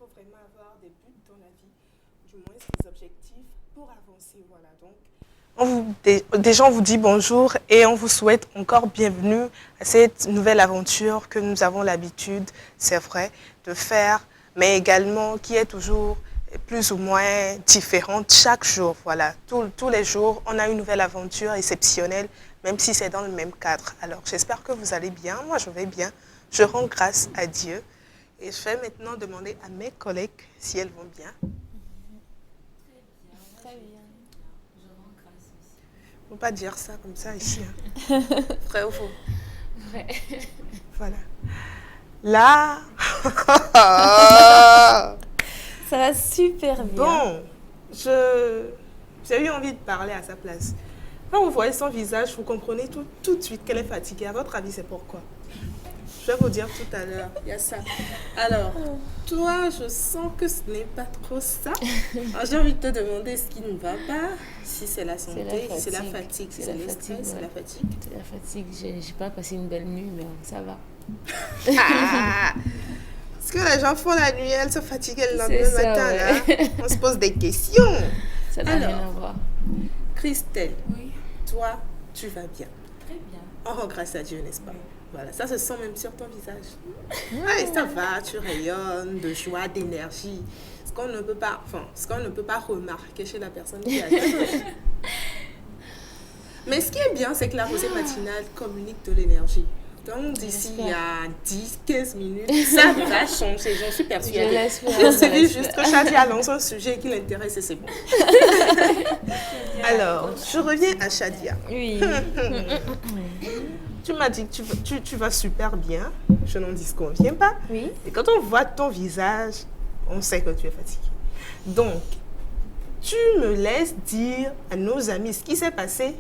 faut vraiment avoir des buts dans la vie, du moins des objectifs pour avancer. Voilà, donc. Déjà, on vous dit bonjour et on vous souhaite encore bienvenue à cette nouvelle aventure que nous avons l'habitude, c'est vrai, de faire, mais également qui est toujours plus ou moins différente chaque jour. Voilà, tous les jours, on a une nouvelle aventure exceptionnelle, même si c'est dans le même cadre. Alors, j'espère que vous allez bien. Moi, je vais bien. Je rends grâce à Dieu. Et je vais maintenant demander à mes collègues si elles vont bien. Très bien. Je rends grâce aussi. Il ne faut pas dire ça comme ça ici. Hein. Vrai ou faux? Vrai. Voilà. Là... Ça va super bien. Bon, j'ai eu envie de parler à sa place. Quand vous voyez son visage, vous comprenez tout de suite qu'elle est fatiguée. À votre avis, c'est pourquoi? Je vais vous dire tout à l'heure. Il y a ça. Alors, toi, je sens que ce n'est pas trop ça. Alors, j'ai envie de te demander ce qui ne va pas. Si c'est la santé, si c'est la fatigue, si c'est le stress, c'est la fatigue. C'est la fatigue. J'ai pas passé une belle nuit, mais ça va. Ah, ce que les gens font la nuit, elles se fatiguent le lendemain matin. Ouais. Là. On se pose des questions. Ça n'a rien à voir. Christelle, Oui, toi, tu vas bien. très bien. Oh, grâce à Dieu, n'est-ce pas? Voilà, ça se sent même sur ton visage. Ouais, ça va, tu rayonnes de joie, d'énergie. Ce qu'on ne peut pas remarquer chez la personne qui a Mais ce qui est bien, c'est que la rosée matinale communique de l'énergie. Donc d'ici à 10-15 minutes, ça va changer, j'en suis persuadée. Je l'espère. Il suffit juste que Shadia lance un sujet qui l'intéresse et c'est bon. Alors, je reviens à Shadia. Oui. Tu m'as dit que tu vas super bien, je n'en disconviens pas. Oui. Et quand on voit ton visage, on sait que tu es fatigué. Donc, tu me laisses dire à nos amis ce qui s'est passé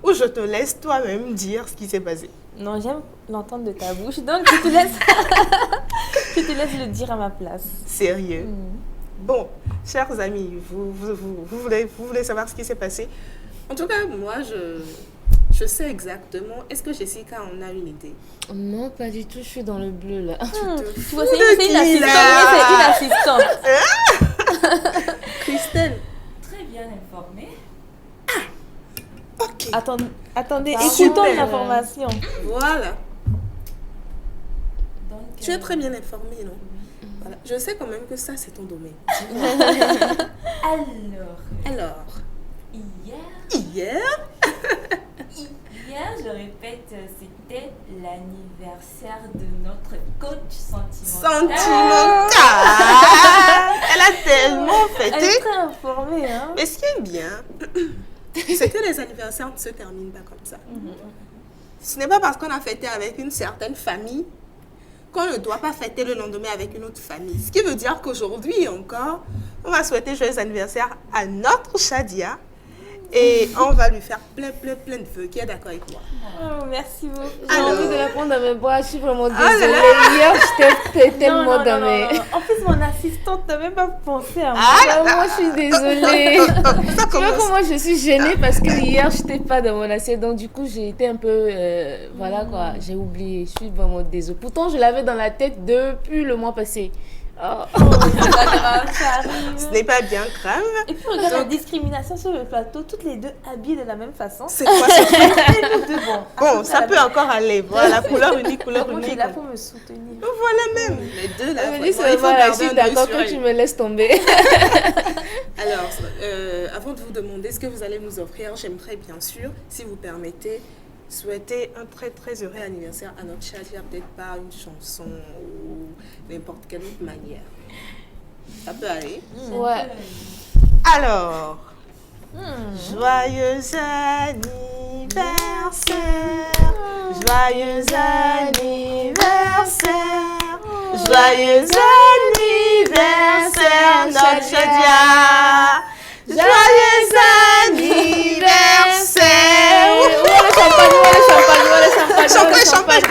ou je te laisse toi-même dire ce qui s'est passé? Non, j'aime l'entendre de ta bouche, donc je te laisse, je te laisse le dire à ma place. Sérieux? Mm. Bon, chers amis, vous voulez savoir ce qui s'est passé? En tout cas, moi, je sais exactement. Est-ce que Jessica en a une idée? Non, pas du tout. Je suis dans le bleu, là. Tu vois, c'est une assistante, c'est une assistante. Christelle? Très bien informée. Ok. Attendez, Ah, écoutons super. l'information. Voilà. Donc, Tu es très bien informée, non? Voilà. Je sais quand même que ça, c'est ton domaine. Alors, hier, hier, je répète, c'était l'anniversaire de notre coach sentimentale. sentimental. Elle a tellement Elle est fêté. très informée, hein. Mais ce qui est bien, c'est que les anniversaires ne se terminent pas comme ça. Ce n'est pas parce qu'on a fêté avec une certaine famille qu'on ne doit pas fêter le lendemain avec une autre famille. Ce qui veut dire qu'aujourd'hui encore, on va souhaiter joyeux anniversaire à notre Shadia et on va lui faire plein de vœux. Qui est d'accord avec moi? Oh, merci beaucoup. J'ai Alors. envie de la prendre dans mes bras. Je suis vraiment désolée. là là. Hier, j'étais tellement Non, dans mes... non. En plus, mon assistante n'a même pas pensé à moi. Ah, Moi, je suis désolée. Ça Tu vois commence. comment je suis gênée parce que hier, je n'étais pas dans mon assiette. Donc, du coup, j'ai été un peu... voilà quoi, j'ai oublié. Je suis vraiment désolée. Pourtant, je l'avais dans la tête depuis le mois passé. Oh. C'est pas grave, ça arrive. Ce n'est pas bien grave. Et puis, regarde la discrimination sur le plateau, toutes les deux habillées de la même façon. C'est quoi ce truc? Et nous deux, Bon, ça peut encore aller. Voilà, couleur unique, couleur Moi, je suis unique. là pour me soutenir. Voilà même. Les deux là. Elle me dit, vraiment, il c'est faut vrai, je garder suis un œil d'accord sur que elle. tu me laisses tomber. Alors, avant de vous demander ce que vous allez nous offrir, j'aimerais bien sûr, si vous permettez, souhaiter un très heureux anniversaire à notre Shadia, peut-être par une chanson ou n'importe quelle autre manière. Ça peut aller. Ouais. Alors, joyeux anniversaire, joyeux anniversaire, joyeux anniversaire, notre Shadia. Joyeux anniversaire. Champagne.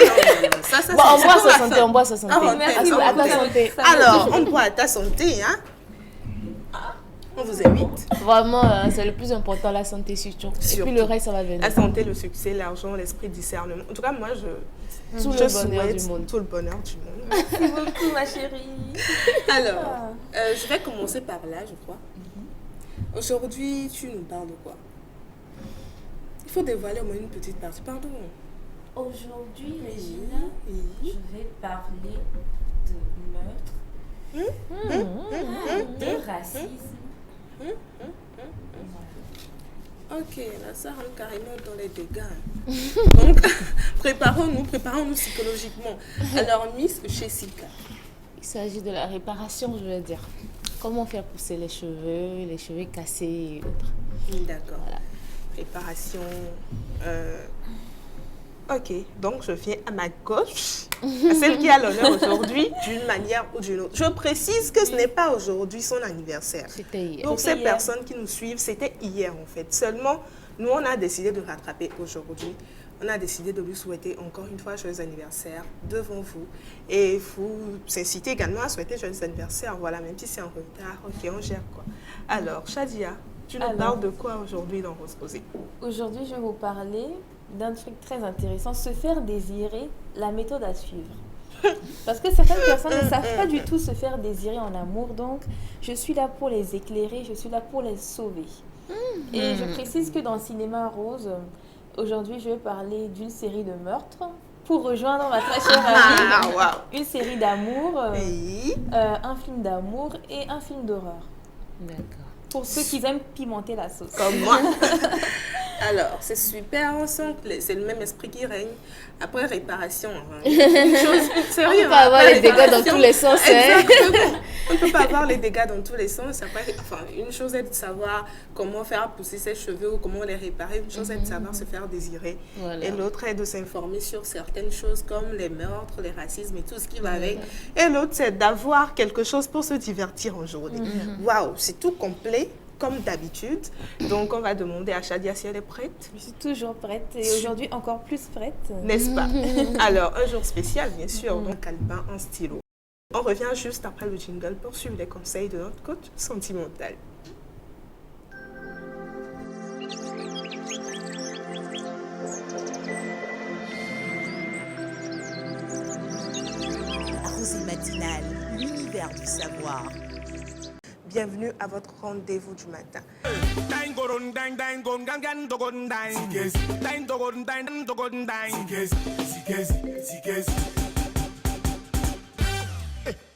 Ça, Bon, on c'est boit pour sa la santé, fin. on boit sa santé. Ah, Merci à À ta santé. santé. Alors, on boit à ta santé, hein. On vous invite. Vraiment, c'est le plus important, la santé surtout. Et puis le reste, ça va venir. La santé, le succès, l'argent, l'esprit, discernement. En tout cas, moi, Tout je le bonheur souhaite du monde. tout le bonheur du monde. Merci beaucoup, ma chérie. Alors, je vais commencer par là, je crois. Aujourd'hui, tu nous parles de quoi? Il faut dévoiler au moins une petite partie. Pardon. Aujourd'hui, Régina, Oui. je vais parler de meurtre, de racisme. Ok, là, ça rentre carrément dans les dégâts. Donc, préparons-nous psychologiquement. Alors, Miss Jessica. Il s'agit de la réparation, je veux dire. Comment faire pousser les cheveux cassés et autres. D'accord. Voilà. Préparation. Ok, donc je viens à ma gauche, à celle qui a l'honneur aujourd'hui, d'une manière ou d'une autre. Je précise que ce n'est pas aujourd'hui son anniversaire. C'était hier. Pour ces personnes qui nous suivent, c'était hier en fait. Seulement, nous, on a décidé de rattraper aujourd'hui. On a décidé de lui souhaiter encore une fois joyeux anniversaire devant vous. Et vous inciter également à souhaiter joyeux anniversaire. Voilà, même si c'est en retard, ok, on gère quoi. Alors, Shadia, tu nous parles de quoi aujourd'hui dans Rose Rosée? Aujourd'hui, je vais vous parler d'un truc très intéressant, se faire désirer, la méthode à suivre. Parce que certaines personnes ne savent pas du tout se faire désirer en amour, donc je suis là pour les éclairer, je suis là pour les sauver. Et je précise que dans le cinéma rose, aujourd'hui je vais parler d'une série de meurtres pour rejoindre ma très chère amie, une série d'amour, Oui. un film d'amour et un film d'horreur. D'accord. Pour ceux qui aiment pimenter la sauce. Comme moi. Alors, c'est super, on sent que c'est le même esprit qui règne. Après, réparation. Une chose sérieuse. On peut avoir les dégâts dans tous les sens. Exactement. On ne peut pas avoir les dégâts dans tous les sens. Après, enfin, une chose est de savoir comment faire pousser ses cheveux ou comment les réparer. Une chose est de savoir se faire désirer. Voilà. Et l'autre est de s'informer sur certaines choses comme les meurtres, les racismes et tout ce qui va avec. Et l'autre, c'est d'avoir quelque chose pour se divertir aujourd'hui. Waouh, c'est tout complet. Comme d'habitude. Donc, on va demander à Shadia si elle est prête. Je suis toujours prête et aujourd'hui encore plus prête. N'est-ce pas? Alors, un jour spécial, bien sûr, donc calepin en stylo. On revient juste après le jingle pour suivre les conseils de notre coach sentimental. La Rosée matinale, l'univers du savoir. Bienvenue à votre rendez-vous du matin.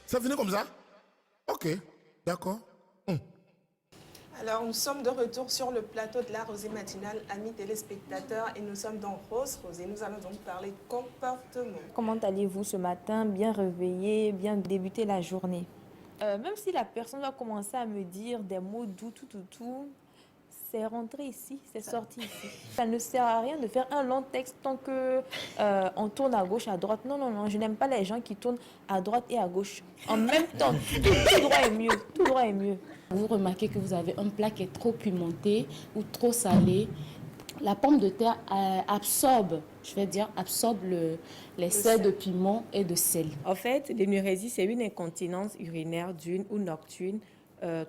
Ça venait comme ça? Ok, d'accord. Alors, nous sommes de retour sur le plateau de la Rosée matinale, amis téléspectateurs, et nous sommes dans Rose Rosée. Nous allons donc parler de comportement. Comment allez-vous ce matin? Bien réveillé, bien débuter la journée. Même si la personne va commencer à me dire des mots doux, tout, c'est rentré ici, c'est sorti ici. Ça ne sert à rien de faire un long texte tant que on tourne à gauche, à droite. Non, je n'aime pas les gens qui tournent à droite et à gauche. En même temps, tout droit est mieux, tout droit est mieux. Vous remarquez que vous avez un plat qui est trop pimenté ou trop salé. La pomme de terre absorbe les sels de piment et de sel. En fait, l'énurésie, c'est une incontinence urinaire diurne ou nocturne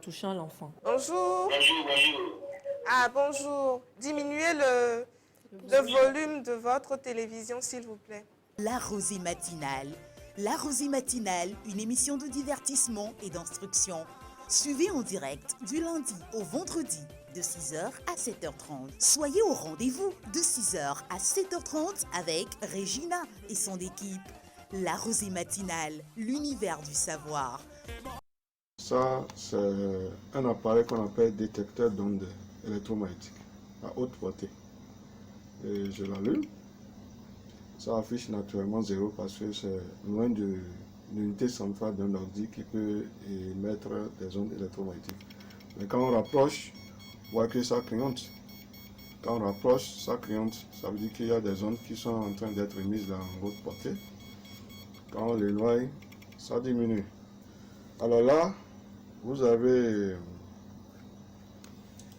touchant l'enfant. Bonjour. Bonjour. Ah, bonjour. Diminuez le volume de votre télévision, s'il vous plaît. La Rosée matinale. La Rosée matinale, une émission de divertissement et d'instruction. Suivez en direct du lundi au vendredi de 6h à 7h30. Soyez au rendez-vous de 6h à 7h30 avec Régina et son équipe. La Rosée matinale, l'univers du savoir. Ça, c'est un appareil qu'on appelle détecteur d'ondes électromagnétiques à haute portée. Et je l'allume. Ça affiche naturellement 0 parce que c'est loin de l'unité centrale d'un ordi qui peut émettre des ondes électromagnétiques. Mais quand on rapproche, on voit que ça clignote. Quand on rapproche, ça clignote. Ça veut dire qu'il y a des ondes qui sont en train d'être émises dans haute portée. Quand on l'éloigne, ça diminue. Alors là, vous avez...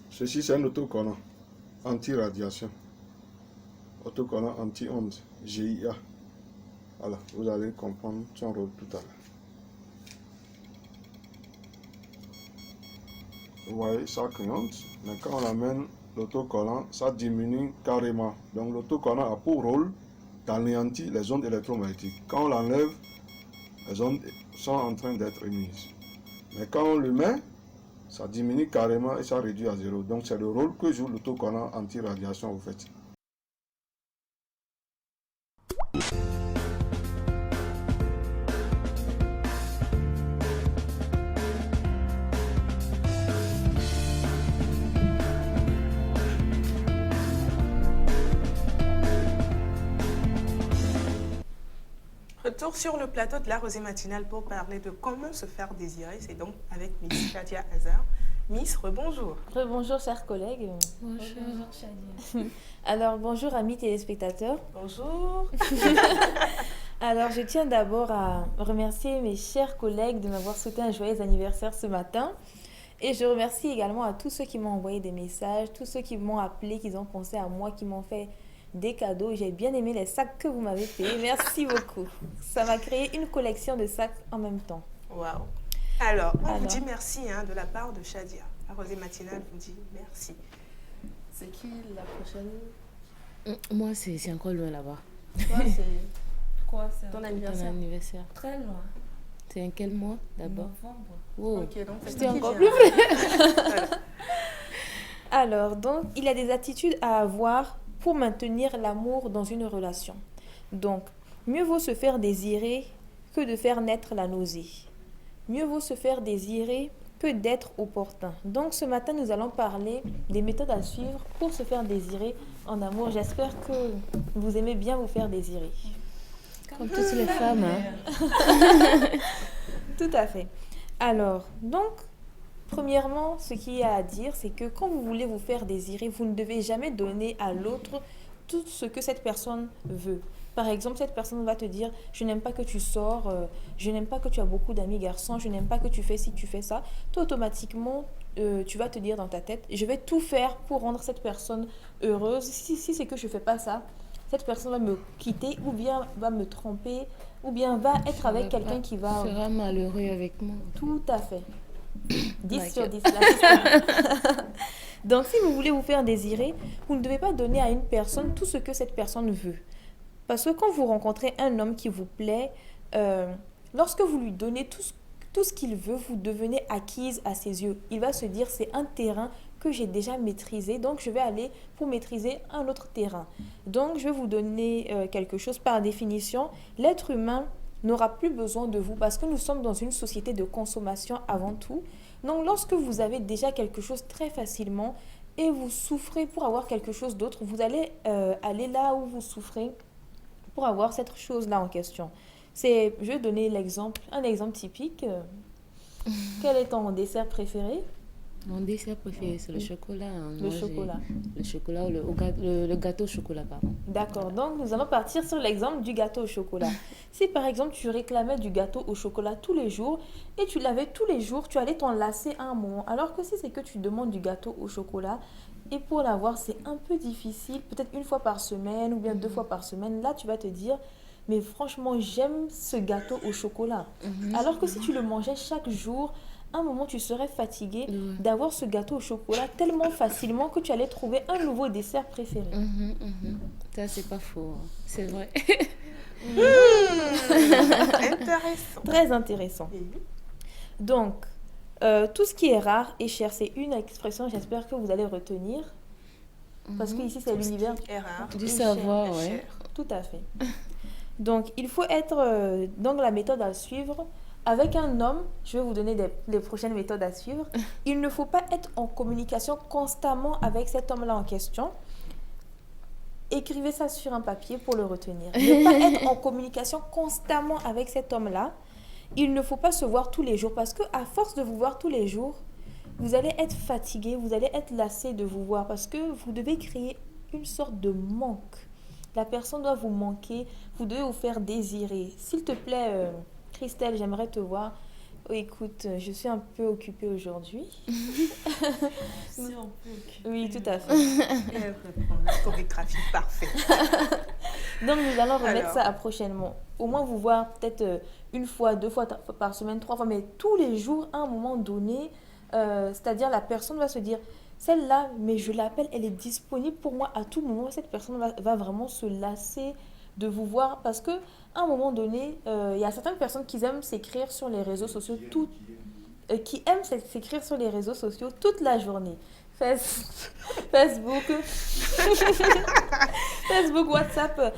Ceci, c'est un autocollant anti-radiation. Autocollant anti-onde, GIA. Voilà, vous allez comprendre son rôle tout à l'heure. vous voyez, ça clignote. Mais quand on amène l'autocollant, ça diminue carrément. Donc l'autocollant a pour rôle d'anéantir les ondes électromagnétiques. Quand on l'enlève, les ondes sont en train d'être émises. Mais quand on le met, ça diminue carrément et ça réduit à zéro. Donc c'est le rôle que joue l'autocollant anti-radiation au fait. Retour sur le plateau de la Rosée matinale pour parler de comment se faire désirer. C'est donc avec Miss Shadia Hazard. Miss, rebonjour. Rebonjour, chers collègues. Bonjour. Shadia. Alors, bonjour, amis téléspectateurs. Bonjour. Alors, je tiens d'abord à remercier mes chers collègues de m'avoir souhaité un joyeux anniversaire ce matin. Et je remercie également à tous ceux qui m'ont envoyé des messages, tous ceux qui m'ont appelé, qui ont pensé à moi, qui m'ont fait des cadeaux. J'ai bien aimé les sacs que vous m'avez payés. Merci beaucoup. Ça m'a créé une collection de sacs en même temps. Waouh. Alors, on vous dit merci de la part de Shadia. La Rosée matinale vous dit merci. C'est qui la prochaine? Moi, c'est encore loin là-bas. Toi, c'est quoi? C'est Ton ton anniversaire. anniversaire. Très loin. C'est en quel mois d'abord? Novembre. Wow. Ok, donc c'est C'était qui encore vient. plus vrai. Voilà. Alors, donc, il y a des attitudes à avoir pour maintenir l'amour dans une relation. Donc, mieux vaut se faire désirer que de faire naître la nausée. Mieux vaut se faire désirer que d'être opportun. Donc, ce matin, nous allons parler des méthodes à suivre pour se faire désirer en amour. J'espère que vous aimez bien vous faire désirer. Comme toutes les femmes. Hein. Tout à fait. Alors, donc, premièrement, ce qu'il y a à dire, c'est que quand vous voulez vous faire désirer, vous ne devez jamais donner à l'autre tout ce que cette personne veut. Par exemple, cette personne va te dire, je n'aime pas que tu sors, je n'aime pas que tu as beaucoup d'amis garçons, je n'aime pas que tu fais ci, tu fais ça. Toi, automatiquement, tu vas te dire dans ta tête, je vais tout faire pour rendre cette personne heureuse. Si c'est que je ne fais pas ça, cette personne va me quitter ou bien va me tromper ou bien va être avec quelqu'un qui va... sera malheureux avec moi. Tout à fait. 10 Like sur it. 10. Là. Donc, si vous voulez vous faire désirer, vous ne devez pas donner à une personne tout ce que cette personne veut. Parce que quand vous rencontrez un homme qui vous plaît, lorsque vous lui donnez tout ce qu'il veut, vous devenez acquise à ses yeux. Il va se dire, c'est un terrain que j'ai déjà maîtrisé, donc je vais aller pour maîtriser un autre terrain. Donc, je vais vous donner quelque chose. Par définition, l'être humain n'aura plus besoin de vous parce que nous sommes dans une société de consommation avant tout. Donc, lorsque vous avez déjà quelque chose très facilement et vous souffrez pour avoir quelque chose d'autre, vous allez aller là où vous souffrez pour avoir cette chose-là en question. Je vais donner un exemple typique. Quel est ton dessert préféré? Mon dessert préféré, c'est le chocolat. Hein. Le chocolat. Le chocolat ou le gâteau au chocolat, pardon. D'accord, donc nous allons partir sur l'exemple du gâteau au chocolat. Si par exemple tu réclamais du gâteau au chocolat tous les jours et tu l'avais tous les jours, tu allais t'en lasser à un moment. Alors que si c'est que tu demandes du gâteau au chocolat et pour l'avoir c'est un peu difficile, peut-être une fois par semaine ou bien 2 fois par semaine, là tu vas te dire, mais franchement j'aime ce gâteau au chocolat. Alors que si tu le mangeais chaque jour, à un moment tu serais fatigué d'avoir ce gâteau au chocolat tellement facilement que tu allais trouver un nouveau dessert préféré. Ça, c'est pas faux. Hein. C'est vrai. Intéressant. Très intéressant. Oui. Donc, tout ce qui est rare et cher, c'est une expression, j'espère que vous allez retenir. Parce que ici, c'est l'univers Erreur. Du et savoir, cher, ouais. cher. Tout à fait. Donc, il faut être donc la méthode à suivre. Avec un homme, je vais vous donner les prochaines méthodes à suivre. Il ne faut pas être en communication constamment avec cet homme-là en question. Écrivez ça sur un papier pour le retenir. Ne pas être en communication constamment avec cet homme-là. Il ne faut pas se voir tous les jours parce qu'à force de vous voir tous les jours, vous allez être fatigué, vous allez être lassé de vous voir parce que vous devez créer une sorte de manque. La personne doit vous manquer, vous devez vous faire désirer. S'il te plaît, Christelle, j'aimerais te voir. Oh, écoute, je suis un peu occupée aujourd'hui. Oui, tout à fait. Et elle reprend la chorégraphie parfaite. Donc, nous allons remettre Alors. ça à prochainement. Au moins, vous voir peut-être une fois, 2 fois par semaine, 3 fois, mais tous les jours, à un moment donné, C'est-à-dire la personne va se dire, celle-là, mais je l'appelle, elle est disponible pour moi à tout moment. Cette personne va vraiment se lasser de vous voir parce que à un moment donné, il y a certaines personnes qui aiment s'écrire sur les réseaux sociaux qui aiment s'écrire sur les réseaux sociaux toute la journée. Facebook, Facebook, WhatsApp,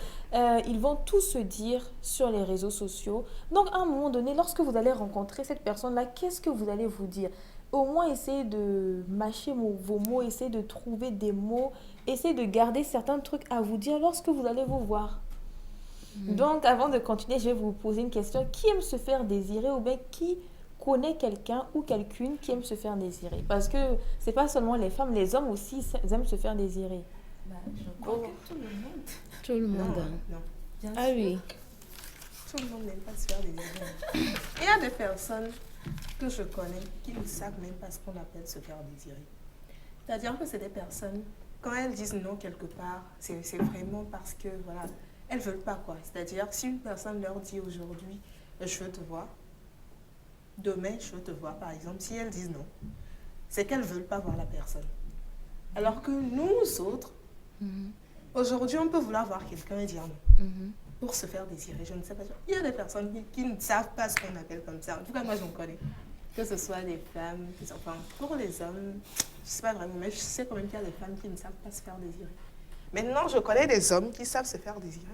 ils vont tout se dire sur les réseaux sociaux. Donc, à un moment donné, lorsque vous allez rencontrer cette personne-là, qu'est-ce que vous allez vous dire? Au moins, essayez de mâcher vos mots, essayez de trouver des mots, essayez de garder certains trucs à vous dire lorsque vous allez vous voir. Donc, avant de continuer, je vais vous poser une question. Qui aime se faire désirer ou bien qui connaît quelqu'un ou quelqu'une qui aime se faire désirer? Parce que c'est pas seulement les femmes, les hommes aussi aiment se faire désirer. Je crois que tout le monde. Tout le Non, monde. Hein. non. Bien Ah sûr. oui. Tout le monde n'aime pas se faire désirer. Il y a des personnes que je connais qui ne savent même pas ce qu'on appelle se faire désirer. C'est-à-dire que c'est des personnes, quand elles disent non quelque part, c'est vraiment parce que, voilà, elles ne veulent pas quoi. C'est-à-dire, si une personne leur dit aujourd'hui, je veux te voir, demain, je veux te voir, par exemple, si elles disent non, c'est qu'elles ne veulent pas voir la personne. Alors que nous autres, aujourd'hui, on peut vouloir voir quelqu'un et dire non. Pour se faire désirer, je ne sais pas. Il y a des personnes qui ne savent pas ce qu'on appelle comme ça. En tout cas, moi, j'en connais. Que ce soit des femmes, enfin, pour les hommes, je ne sais pas vraiment, mais je sais quand même qu'il y a des femmes qui ne savent pas se faire désirer. Maintenant, je connais des hommes qui savent se faire désirer.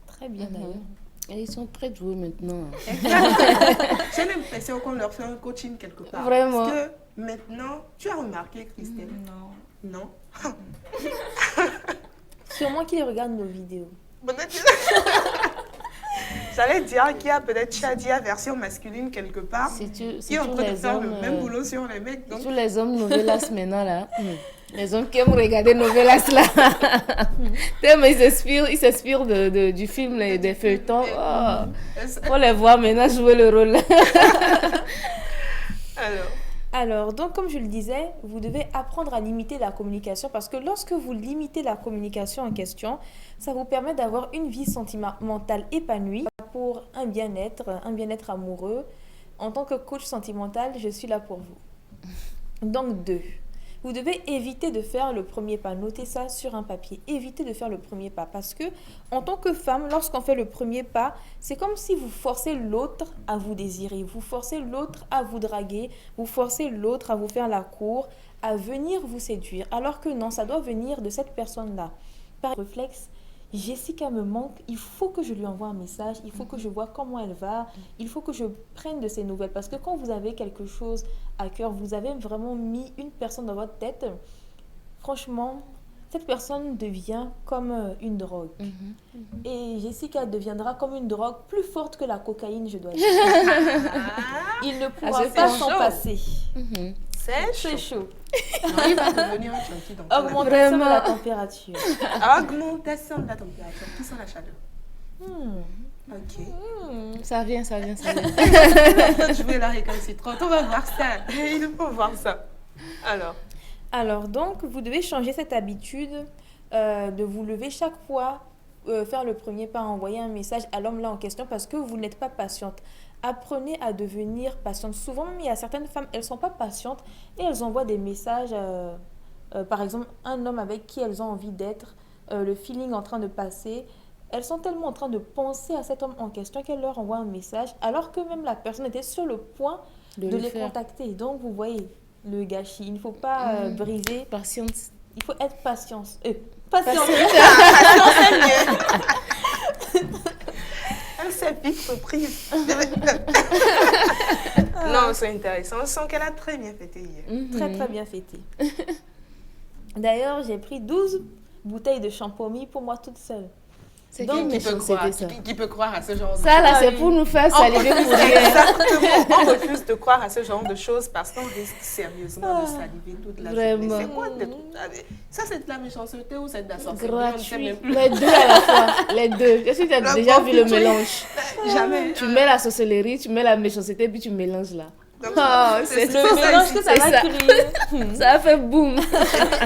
Très bien d'ailleurs. Et ils sont très doués maintenant. J'ai l'impression qu'on leur fait un coaching quelque part. Vraiment. Parce que maintenant, tu as remarqué, Christelle? Non. Sûrement qu'ils regardent nos vidéos. J'allais dire qu'il y a peut-être Shadia version masculine quelque part Si tu, qui est en tous train de les faire le hommes, même boulot sur les mecs. Donc, tous les hommes novelas maintenant là. Les hommes qui aiment regarder novelas là. Tellement ils s'inspirent du film, des feuilletons. Oh. Faut les voir maintenant jouer le rôle. Alors, donc, comme je le disais, vous devez apprendre à limiter la communication parce que lorsque vous limitez la communication en question, ça vous permet d'avoir une vie sentimentale épanouie pour un bien-être amoureux. En tant que coach sentimental, je suis là pour vous. Donc, 2. Vous devez éviter de faire le premier pas. Notez ça sur un papier. Évitez de faire le premier pas parce que, en tant que femme, lorsqu'on fait le premier pas, c'est comme si vous forcez l'autre à vous désirer. Vous forcez l'autre à vous draguer. Vous forcez l'autre à vous faire la cour, à venir vous séduire. Alors que non, ça doit venir de cette personne-là. Par réflexe, Jessica me manque, il faut que je lui envoie un message, il faut que je vois comment elle va, il faut que je prenne de ses nouvelles. Parce que quand vous avez quelque chose à cœur, vous avez vraiment mis une personne dans votre tête, franchement, cette personne devient comme une drogue. Et Jessica deviendra comme une drogue plus forte que la cocaïne, je dois dire. Il ne pourra c'est pas chaud. s'en passer. c'est chaud. chaud. Non, il va devenir un junkie dans ton Augmentation de la température. Augmentation de la température. Qui sent la chaleur? Ok. Ça vient. Je vais la récalcitrante. On va voir ça. Il faut voir ça. Alors, donc, vous devez changer cette habitude de vous lever chaque fois, faire le premier pas, envoyer un message à l'homme là en question parce que vous n'êtes pas patiente. Apprenez à devenir patiente. Souvent, il y a certaines femmes, elles ne sont pas patientes et elles envoient des messages, par exemple, un homme avec qui elles ont envie d'être, le feeling en train de passer. Elles sont tellement en train de penser à cet homme en question qu'elles leur envoient un message alors que même la personne était sur le point de les contacter. Donc, vous voyez le gâchis. Il ne faut pas briser. Patience. Il faut être patience. Patience. Elle s'est vite reprise. Non, c'est intéressant. On sent qu'elle a très bien fêté hier. Très, très bien fêté. D'ailleurs, j'ai pris 12 bouteilles de champomis pour moi toute seule. C'est Donc, qui Qui peut croire à ce genre de choses? Ça là, c'est pour nous faire saliver pour rien. Exactement. On refuse de croire à ce genre de choses parce qu'on risque sérieusement de saliver toute la journée. Vraiment. C'est quoi ça, c'est de la méchanceté ou c'est de la sorcellerie? Gratuit. Les deux à la fois. Les deux. Est-ce que tu as déjà vu le mélange? Jamais. Tu mets la sorcellerie, tu mets la méchanceté, puis tu mélanges là. Donc, c'est Le mélange que ça va créer. Ça a fait boum.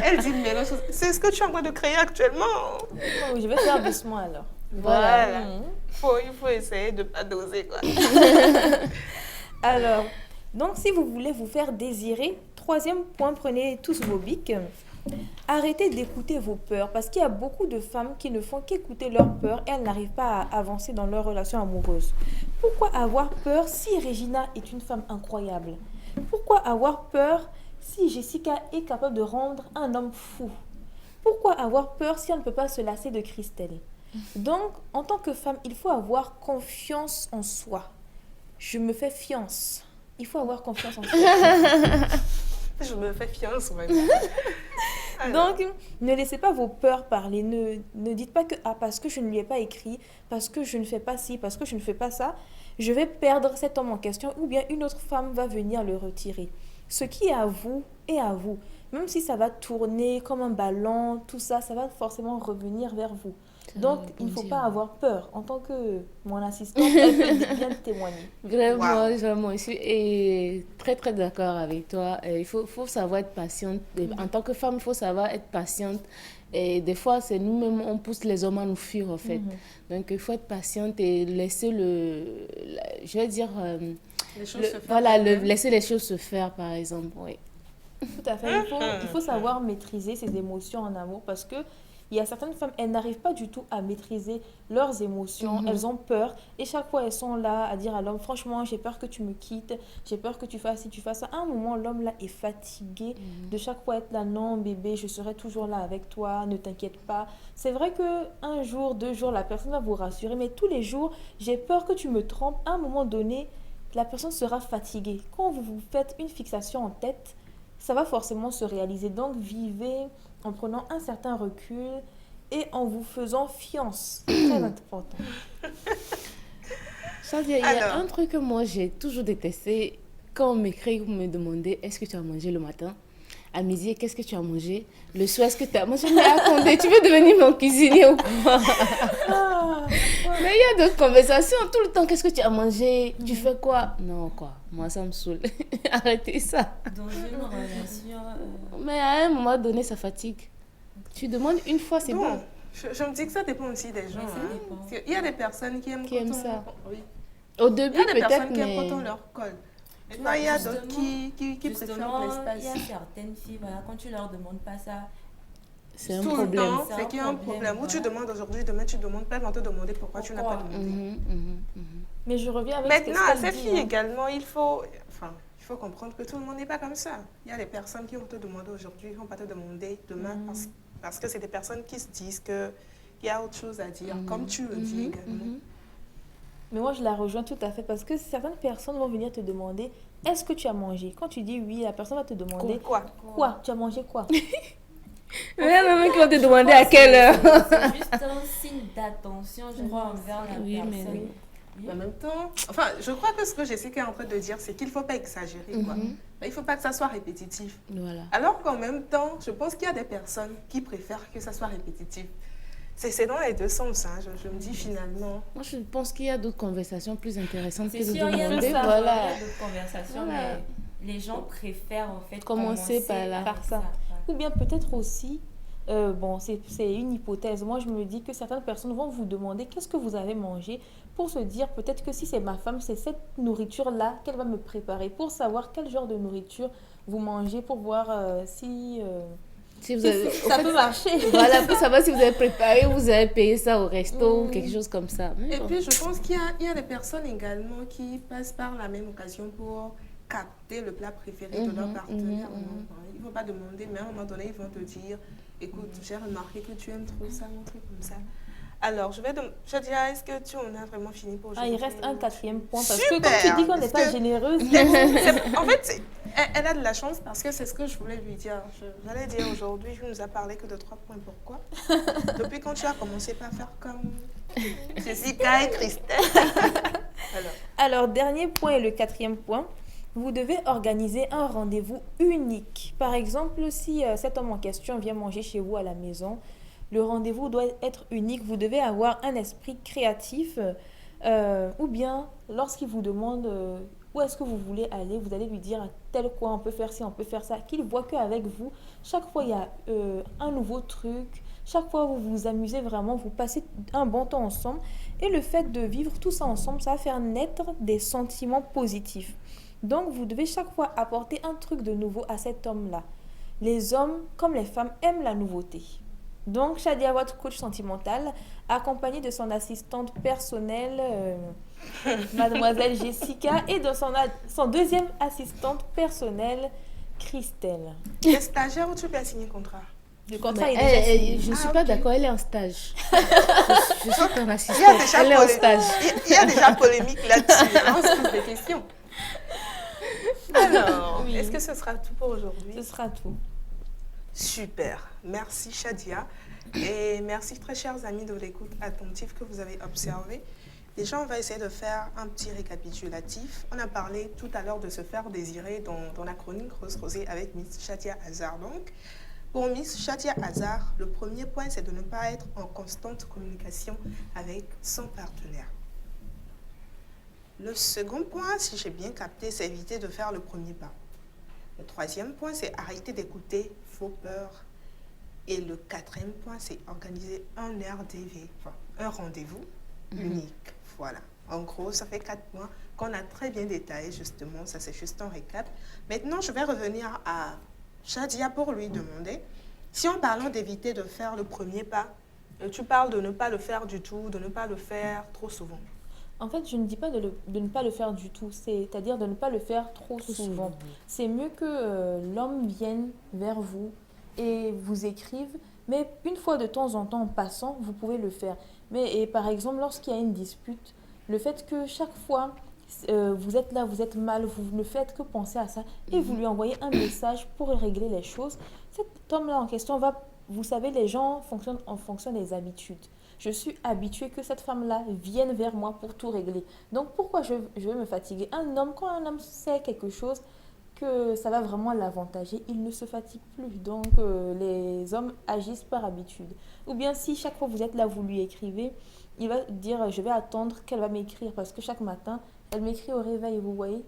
Elle dit mélange. C'est ce que tu es en train de créer actuellement. Oh, je vais faire doucement alors. Voilà. Il faut essayer de ne pas doser, quoi. Alors, donc si vous voulez vous faire désirer, troisième point, prenez tous vos bics. Arrêtez d'écouter vos peurs parce qu'il y a beaucoup de femmes qui ne font qu'écouter leurs peurs et elles n'arrivent pas à avancer dans leur relation amoureuse. Pourquoi avoir peur si Regina est une femme incroyable? Pourquoi avoir peur si Jessica est capable de rendre un homme fou? Pourquoi avoir peur si on ne peut pas se lasser de Christelle? Donc, en tant que femme, il faut avoir confiance en soi. Je me fais fiance. Il faut avoir confiance en soi. Je me fais fiance, vraiment. Donc, ne laissez pas vos peurs parler. Ne dites pas que parce que je ne lui ai pas écrit, parce que je ne fais pas ci, parce que je ne fais pas ça, je vais perdre cet homme en question ou bien une autre femme va venir le retirer. Ce qui est à vous est à vous. Même si ça va tourner comme un ballon, tout ça, ça va forcément revenir vers vous. Donc, il ne faut pas avoir peur. En tant que mon assistante, elle peut bien témoigner. Vraiment, vraiment, je suis très, très d'accord avec toi. Il faut savoir être patiente. En tant que femme, il faut savoir être patiente. Et des fois, c'est nous-mêmes, on pousse les hommes à nous fuir, en fait. Donc, il faut être patiente et laisser je vais dire... les choses se faire. Laisser les choses se faire, par exemple, oui. Tout à fait. Il faut savoir maîtriser ses émotions en amour parce que il y a certaines femmes, elles n'arrivent pas du tout à maîtriser leurs émotions. Elles ont peur et chaque fois, elles sont là à dire à l'homme, franchement, j'ai peur que tu me quittes, j'ai peur que tu fasses ci, tu fasses ça. À un moment, l'homme là est fatigué de chaque fois être là, non bébé, je serai toujours là avec toi, ne t'inquiète pas. C'est vrai que un jour, 2 jours, la personne va vous rassurer, mais tous les jours, j'ai peur que tu me trompes. À un moment donné, la personne sera fatiguée. Quand vous vous faites une fixation en tête, ça va forcément se réaliser. Donc, vivez en prenant un certain recul et en vous faisant fiance. Très important. Chadia, il y a un truc que moi, j'ai toujours détesté. Quand on m'écrit ou me demandait, est-ce que tu as mangé le matin? À midi, qu'est-ce que tu as mangé? Le soir, est-ce que tu as mangé? Mais attendez, tu veux devenir mon cuisinier ou quoi? Mais il y a d'autres conversations. Tout le temps, qu'est-ce que tu as mangé? Tu fais quoi? Non, quoi. Moi, ça me saoule. Arrêtez ça. Dans une relation... Mais à un moment donné, ça fatigue. Tu demandes une fois, c'est bon. Je me dis que ça dépend aussi des gens. Parce qu'il y a des personnes qui aiment ça. Oui. Au début, peut-être, il y a des personnes qui aiment quand on leur colle. Et puis, il y a d'autres qui préfèrent l'espace. Il y a certaines filles, voilà, quand tu leur demandes pas ça, c'est un tout problème. le temps, c'est qu'il y a un problème. Où tu demandes aujourd'hui, demain tu demandes pas, vont te demander pourquoi tu n'as pas demandé. Mais je reviens avec maintenant, ce à ces filles également, il faut comprendre que tout le monde n'est pas comme ça. Il y a des personnes qui vont te demander aujourd'hui, qui ne vont pas te demander demain, parce que c'est des personnes qui se disent qu'il y a autre chose à dire, comme tu le dis également. Mais moi, je la rejoins tout à fait parce que certaines personnes vont venir te demander est-ce que tu as mangé? Quand tu dis oui, la personne va te demander quoi? Tu as mangé quoi? Mais même qui vont te demander à quelle heure. C'est juste un signe d'attention, je crois, envers la personne. Mais en même temps, enfin, je crois que ce que Jessica est en train de dire, c'est qu'il ne faut pas exagérer. Quoi. Mais il ne faut pas que ça soit répétitif. Voilà. Alors qu'en même temps, je pense qu'il y a des personnes qui préfèrent que ça soit répétitif. C'est dans les deux sens, hein. Je me dis finalement. Moi, je pense qu'il y a d'autres conversations plus intéressantes que de sûr, il y a demander. d'autres conversations, mais les gens préfèrent en fait commencer par ça. Ou bien peut-être aussi, bon, c'est une hypothèse. Moi, je me dis que certaines personnes vont vous demander qu'est-ce que vous avez mangé pour se dire peut-être que si c'est ma femme, c'est cette nourriture-là qu'elle va me préparer pour savoir quel genre de nourriture vous mangez pour voir si vous avez, ça peut marcher. Voilà, pour savoir si vous avez préparé ou vous avez payé ça au resto ou quelque chose comme ça. Et puis, je pense qu'il y a des personnes également qui passent par la même occasion pour capter le plat préféré de leur partenaire. Ils ne vont pas demander, mais à un moment donné, ils vont te dire écoute, j'ai remarqué que tu aimes trop ça, un truc comme ça. Alors, je dirais, est-ce que tu en as vraiment fini pour aujourd'hui? Il reste un 4e point. Parce Super, que quand tu dis qu'on n'est pas généreuse... En fait, elle a de la chance parce que c'est ce que je voulais lui dire. J'allais dire aujourd'hui, je ne nous a parlé que de 3 points. Pourquoi? Depuis quand tu as commencé par faire comme Jessica et Christelle. Alors, dernier point et le 4e point. Vous devez organiser un rendez-vous unique. Par exemple, si cet homme en question vient manger chez vous à la maison, le rendez-vous doit être unique. Vous devez avoir un esprit créatif. Ou bien, lorsqu'il vous demande où est-ce que vous voulez aller, vous allez lui dire à tel coin, on peut faire ci, on peut faire ça. Qu'il voit qu'avec vous, chaque fois, il y a un nouveau truc. Chaque fois, vous vous amusez vraiment, vous passez un bon temps ensemble. Et le fait de vivre tout ça ensemble, ça va faire naître des sentiments positifs. Donc, vous devez chaque fois apporter un truc de nouveau à cet homme-là. Les hommes, comme les femmes, aiment la nouveauté. Donc, Shadia, votre coach sentimental, accompagnée de son assistante personnelle, Mademoiselle Jessica, et de son deuxième assistante personnelle, Christelle. Tu es stagiaire ou tu peux signer contrat? Le contrat est Mais déjà signé. je ne suis Ah, pas ok. d'accord, elle est en stage. Je suis ton Il y a assistante, déjà, elle est en stage. il y a déjà polémique là-dessus. On se pose des questions. Alors, Oui. est-ce que ce sera tout pour aujourd'hui? Ce sera tout. Super. Merci Shadia. Et merci très chers amis de l'écoute attentive que vous avez observé. Déjà, on va essayer de faire un petit récapitulatif. On a parlé tout à l'heure de se faire désirer dans la chronique Rose Rosée avec Miss Shadia Hazard. Donc, pour Miss Shadia Hazard, le premier point, c'est de ne pas être en constante communication avec son partenaire. Le second point, si j'ai bien capté, c'est éviter de faire le premier pas. Le troisième point, c'est arrêter d'écouter vos peurs. Et le quatrième point, c'est organiser un RDV, enfin, un rendez-vous unique. Voilà. En gros, ça fait 4 points qu'on a très bien détaillé, justement. Ça, c'est juste un récap. Maintenant, je vais revenir à Shadia pour lui demander, si en parlant d'éviter de faire le premier pas, tu parles de ne pas le faire du tout, de ne pas le faire trop souvent. En fait, je ne dis pas de ne pas le faire du tout, c'est-à-dire de ne pas le faire trop souvent. C'est mieux que l'homme vienne vers vous et vous écrive, mais une fois de temps en temps, en passant, vous pouvez le faire. Et par exemple, lorsqu'il y a une dispute, le fait que chaque fois, vous êtes là, vous êtes mal, vous ne faites que penser à ça, et vous lui envoyez un message pour régler les choses, cet homme-là en question va... Vous savez, les gens fonctionnent en fonction des habitudes. Je suis habituée que cette femme-là vienne vers moi pour tout régler. Donc, pourquoi je vais me fatiguer? Quand un homme sait quelque chose, que ça va vraiment l'avantager, il ne se fatigue plus. Donc, les hommes agissent par habitude. Ou bien, si chaque fois vous êtes là, vous lui écrivez, il va dire, je vais attendre qu'elle va m'écrire. Parce que chaque matin, elle m'écrit au réveil, vous voyez?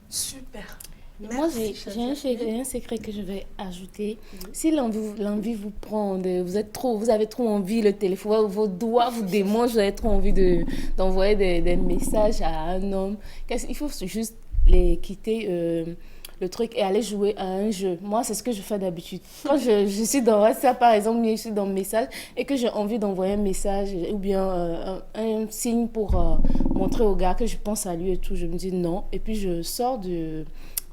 Super. Moi, Merci, j'ai Shadia. un secret que je vais ajouter. Si l'envie vous prend, vous avez trop envie, le téléphone, vos doigts vous démangent, vous avez trop envie d'envoyer des messages à un homme, il faut juste les quitter le truc et aller jouer à un jeu. Moi, c'est ce que je fais d'habitude. Quand je suis dans WhatsApp, par exemple, je suis dans le message et que j'ai envie d'envoyer un message ou bien un signe pour montrer au gars que je pense à lui et tout, je me dis non. Et puis, je sors de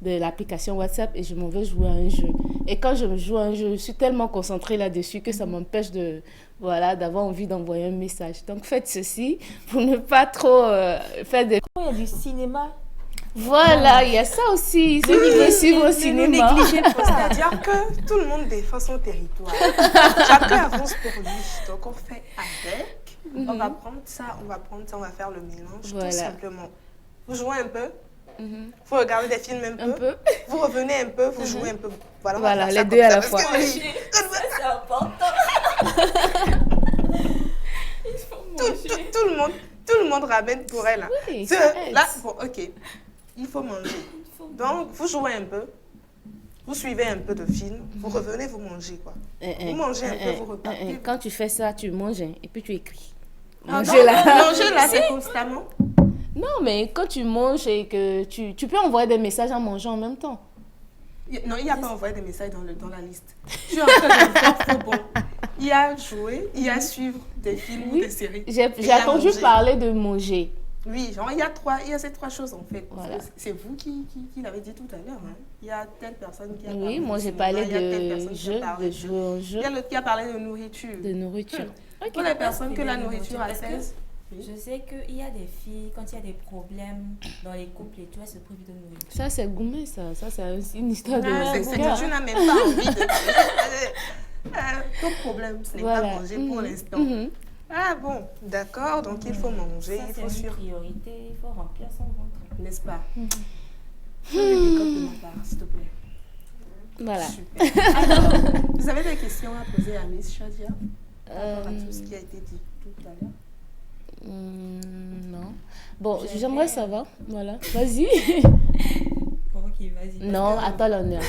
l'application WhatsApp et je m'en vais jouer à un jeu. Et quand je joue à un jeu, je suis tellement concentrée là-dessus que ça m'empêche d'avoir envie d'envoyer un message. Donc, faites ceci pour ne pas trop faire des... Quand il y a du cinéma, Voilà, il y a ça aussi. Ceux qui veulent suivre au cinéma. C'est-à-dire que tout le monde défend son territoire. Chacun avance pour lui. Donc, on fait avec. On va prendre ça, on va faire le mélange, Voilà. tout simplement. Vous jouez un peu, vous regardez des films un peu, vous revenez un peu, vous jouez un peu. Voilà, on va Voilà, faire ça les comme deux à ça, la parce fois. que oui, c'est important. tout le monde ramène pour elle. Hein. Oui, Ce- ça aide. là, bon, ok, il faut manger. Donc, vous jouez un peu, vous suivez un peu de film, vous revenez, vous mangez quoi. Vous mangez un peu, vous repartez. Quand tu fais ça, tu manges et puis tu écris. Ah, Manger là. Manger là, c'est constamment. Non, mais quand tu manges et que tu peux envoyer des messages en mangeant en même temps. Non, il n'y a pas envoyé des messages dans la liste. Je suis en train de faire faux bon. Il y a jouer, il y a suivre des films ou Oui. des séries. Et il J'ai y a entendu manger. parler de manger. Oui, genre, il y a ces 3 choses en fait. Voilà. C'est vous qui l'avez dit tout à l'heure. Hein. Il y a telle personne qui a parlé Oui, moi de j'ai cinéma, parlé il y a telle de personne qui a jeu, parlé de jouer au jeu, Il y a l'autre qui a parlé de nourriture. de nourriture. Pour les personnes que la nourriture Parce que apaise. Je sais qu'il y a des filles, quand il y a des problèmes dans les couples et tout, elles se privent de nourriture. Ça, c'est gourmet, ça. Ça, c'est aussi une histoire de... Ah, c'est que tu n'as même pas envie de. Ton problème, ce n'est pas manger pour l'instant. Ah bon, d'accord, donc il faut manger, Ça, il c'est faut une suivre. priorité, il faut remplir son ventre. N'est-ce pas? Fais le pick-up de ma part, s'il te plaît. Voilà. Super. Alors, vous avez des questions à poser à Miss Shadia par rapport à tout ce qui a été dit tout à l'heure? Non. Bon, j'aimerais savoir. Voilà. Vas-y. Bon, ok, vas-y. Non, Parce que, attends l'honneur.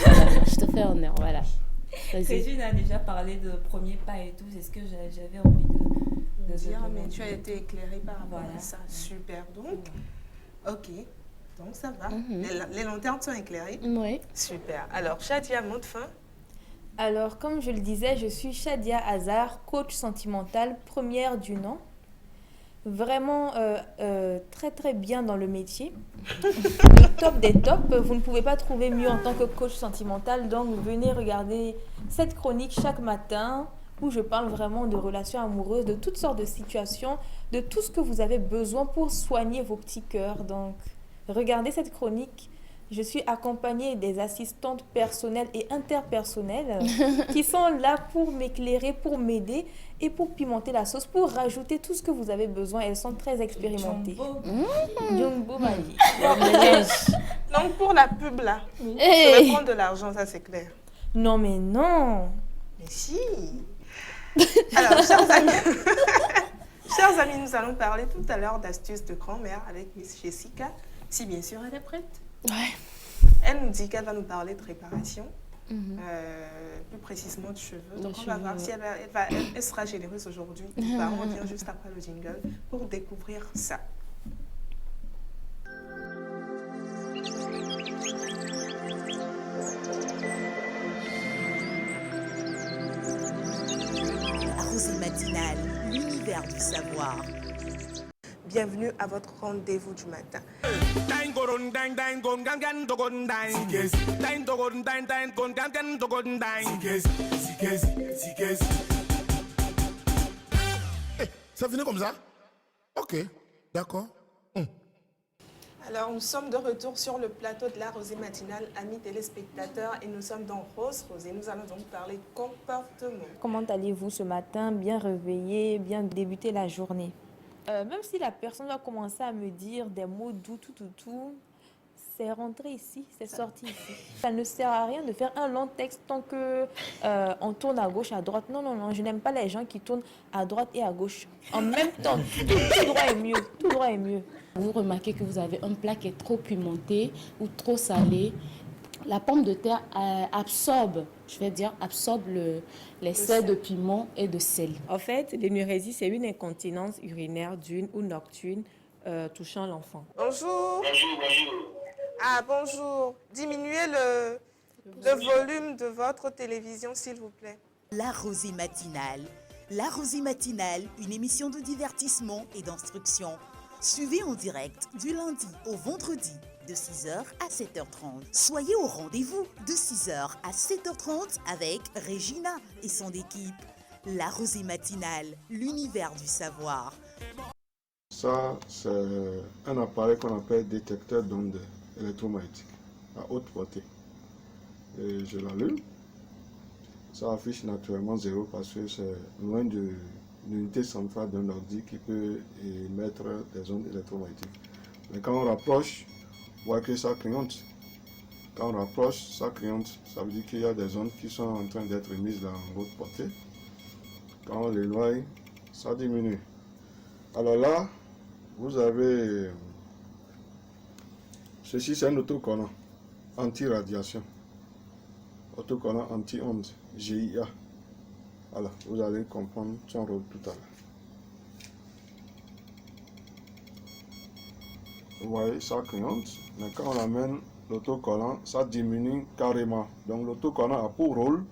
Je te fais honneur, voilà. Vas-y. Régine a déjà parlé de premier pas et tout, c'est ce que j'avais envie de Dire, demander. mais tu as été éclairée par rapport Voilà. à ça. Super. Donc, ok. Donc ça va. Les lanternes sont éclairées. Oui. Super. Alors, Shadia, mot de fin. Alors, comme je le disais, je suis Shadia Hazard, coach sentimental, première du nom. Vraiment très très bien dans le métier. Le top des tops, vous ne pouvez pas trouver mieux en tant que coach sentimental. Donc, venez regarder cette chronique chaque matin où je parle vraiment de relations amoureuses, de toutes sortes de situations, de tout ce que vous avez besoin pour soigner vos petits cœurs. Donc, regardez cette chronique. Je suis accompagnée des assistantes personnelles et interpersonnelles qui sont là pour m'éclairer, pour m'aider et pour pimenter la sauce, pour rajouter tout ce que vous avez besoin. Elles sont très expérimentées. Jumbo Mali. Donc, pour la pub, là, Hey. je vais prendre de l'argent, ça c'est clair. Non, mais non. Mais si. Alors, chers amis, chers amis, nous allons parler tout à l'heure d'astuces de grand-mère avec Miss Jessica, si bien sûr elle est prête. Ouais. Elle nous dit qu'elle va nous parler de réparation, plus précisément de cheveux. Donc, on va cheveux, voir si elle sera généreuse aujourd'hui. On revient juste après le jingle pour découvrir ça. La rosée matinale, l'univers du savoir. Bienvenue à votre rendez-vous du matin. Ça venait comme ça? Ok, d'accord. Alors, nous sommes de retour sur le plateau de la Rosée matinale, amis téléspectateurs, et nous sommes dans Rose Rosée. Nous allons donc parler de comportement. Comment allez-vous ce matin? Bien réveillé, bien débuter la journée. Même si la personne va commencer à me dire des mots doux, tout, c'est rentré ici, c'est sorti ici. Ça ne sert à rien de faire un long texte tant que on tourne à gauche, à droite. Non, je n'aime pas les gens qui tournent à droite et à gauche. En même temps, tout droit est mieux, tout droit est mieux. Vous remarquez que vous avez un plat qui est trop pimenté ou trop salé. La pomme de terre absorbe les sels de piment et de sel. En fait, l'énurésie, c'est une incontinence urinaire d'une ou nocturne touchant l'enfant. Bonjour. Ah, bonjour. Diminuez le volume de votre télévision, s'il vous plaît. La rosée matinale. La rosée matinale, une émission de divertissement et d'instruction. Suivez en direct du lundi au vendredi de 6h à 7h30. Soyez au rendez-vous de 6h à 7h30 avec Regina et son équipe. La rosée matinale, l'univers du savoir. Ça, c'est un appareil qu'on appelle détecteur d'ondes électromagnétiques à haute portée. Et je l'allume. Ça affiche naturellement 0 parce que c'est loin de l'unité centrale d'un ordi qui peut émettre des ondes électromagnétiques. Mais quand on rapproche, on voit que ça clignote. Quand on rapproche, ça clignote. Ça veut dire qu'il y a des ondes qui sont en train d'être émises dans haute portée. Quand on l'éloigne, ça diminue. Alors là, vous avez... Ceci, c'est un autocollant anti-radiation. Autocollant anti-onde, GIA. Voilà, vous allez comprendre son rôle tout à l'heure. Vous voyez, ça clignote, mais quand on amène l'autocollant, ça diminue carrément. Donc l'autocollant a pour rôle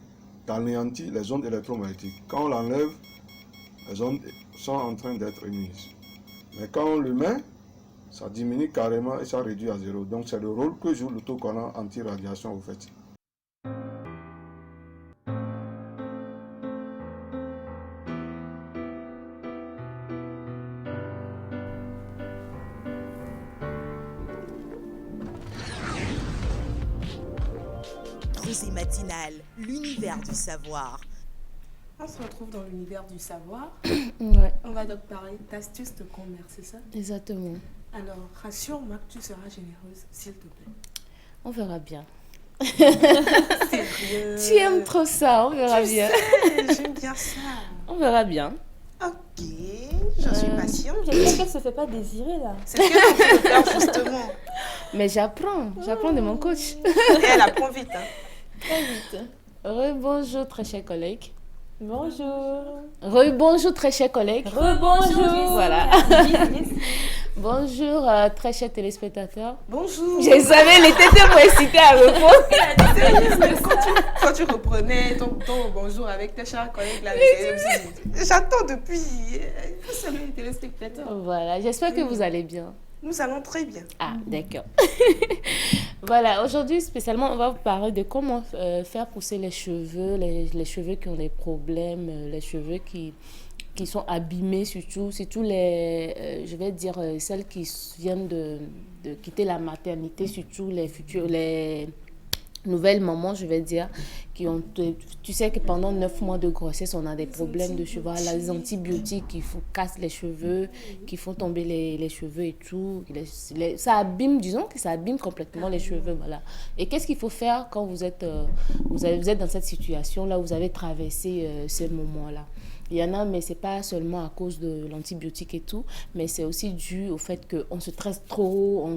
d'anéantir les ondes électromagnétiques. Quand on l'enlève, les ondes sont en train d'être émises. Mais quand on le met, ça diminue carrément et ça réduit à 0. Donc c'est le rôle que joue l'autocollant anti-radiation au fait. Rosée matinale, l'univers du savoir. On se retrouve dans l'univers du savoir. Ouais, On va donc parler d'astuces de grand-mère, c'est ça? exactement. Alors, rassure-moi que tu seras généreuse, s'il te plaît. On verra bien. Sérieux? Tu aimes trop ça, on verra bien. J'aime bien ça. On verra bien. Ok, je suis patiente. J'espère qu'elle se fait pas désirer là. C'est ce qu'elle a envie de faire justement. Mais j'apprends de mon coach. Et elle apprend vite. Hein. Très vite. Rebonjour très chers collègues. Bonjour. Rebonjour très chers collègues. Rebonjour. Voilà. Bonjour, très chers téléspectateurs. Bonjour. Je savais, elle était tellement excitée à répondre. Quand tu reprenais ton bonjour avec tes chers collègues, là, j'attends depuis. Salut les téléspectateurs. Voilà, j'espère que vous allez bien. Nous allons très bien. Ah, d'accord. Voilà, aujourd'hui, spécialement, on va vous parler de comment faire pousser les cheveux, les cheveux qui ont des problèmes, les cheveux qui sont abîmés, surtout les, je vais dire, celles qui viennent de quitter la maternité, surtout les nouvelles mamans, je vais dire, qui ont, tu sais que pendant 9 mois de grossesse, on a des problèmes de cheveux, les antibiotiques qui cassent les cheveux, qui font tomber les cheveux et tout. Ça abîme, disons que ça abîme complètement les cheveux, voilà. Et qu'est-ce qu'il faut faire quand vous êtes dans cette situation-là, vous avez traversé ces moments-là? Il y en a, mais ce n'est pas seulement à cause de l'antibiotique et tout, mais c'est aussi dû au fait qu'on se stresse trop,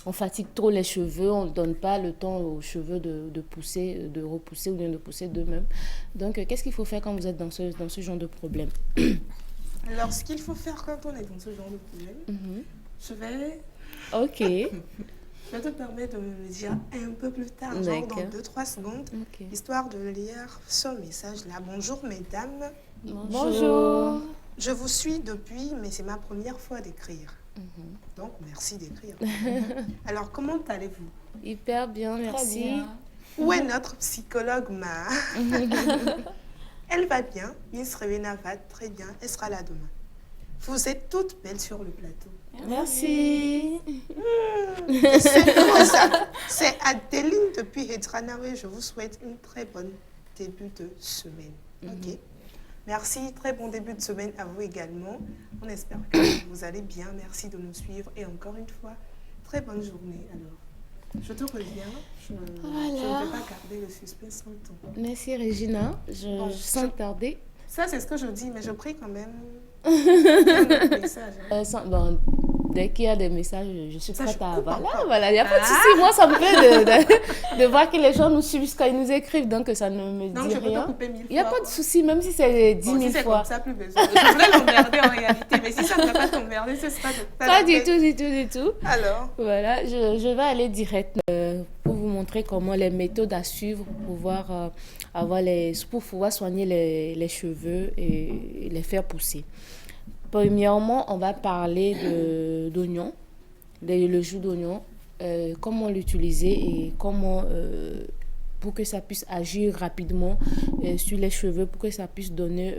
on fatigue trop les cheveux, on ne donne pas le temps aux cheveux de pousser, de repousser ou bien de pousser d'eux-mêmes. Donc, qu'est-ce qu'il faut faire quand vous êtes dans ce genre de problème? Alors, ce qu'il faut faire quand on est dans ce genre de problème, je vais... Ok. Je te permets de me le dire un peu plus tard, genre dans 2-3 secondes, histoire de lire ce message-là. Bonjour mesdames. Bonjour. Je vous suis depuis, mais c'est ma première fois d'écrire. Donc, merci d'écrire. Alors, comment allez-vous? Hyper bien, merci. Bien. Où est notre psychologue, Ma? Elle va bien. Miss Revena va très bien. Elle sera là demain. Vous êtes toutes belles sur le plateau. Merci. C'est quoi ça? C'est Adeline depuis Hedranawe. Je vous souhaite une très bonne début de semaine. Ok. Merci, très bon début de semaine à vous également. On espère que vous allez bien. Merci de nous suivre. Et encore une fois, très bonne journée. Alors, je te reviens. Je ne vais pas garder le suspense longtemps. Merci Regina. Sans tarder. Ça, c'est ce que je dis, mais je prie quand même. Message, bon, dès qu'il y a des messages, je suis prête à... Voilà, il n'y a pas de souci. Moi, ça me plaît de voir que les gens nous suivent quand ils nous écrivent, donc ça ne me dit rien. Il n'y a pas de souci, même si c'est 10 000 fois. Si c'est comme ça, plus besoin. Je voulais l'emmerder en réalité, mais si ça ne va pas t'emmerder, ce sera pas du tout. Alors? Voilà, je vais aller direct pour vous montrer comment les méthodes à suivre pour pouvoir, pour pouvoir soigner les cheveux et les faire pousser. Premièrement, on va parler d'oignon, le jus d'oignon, comment l'utiliser et comment, pour que ça puisse agir rapidement sur les cheveux, pour que ça puisse donner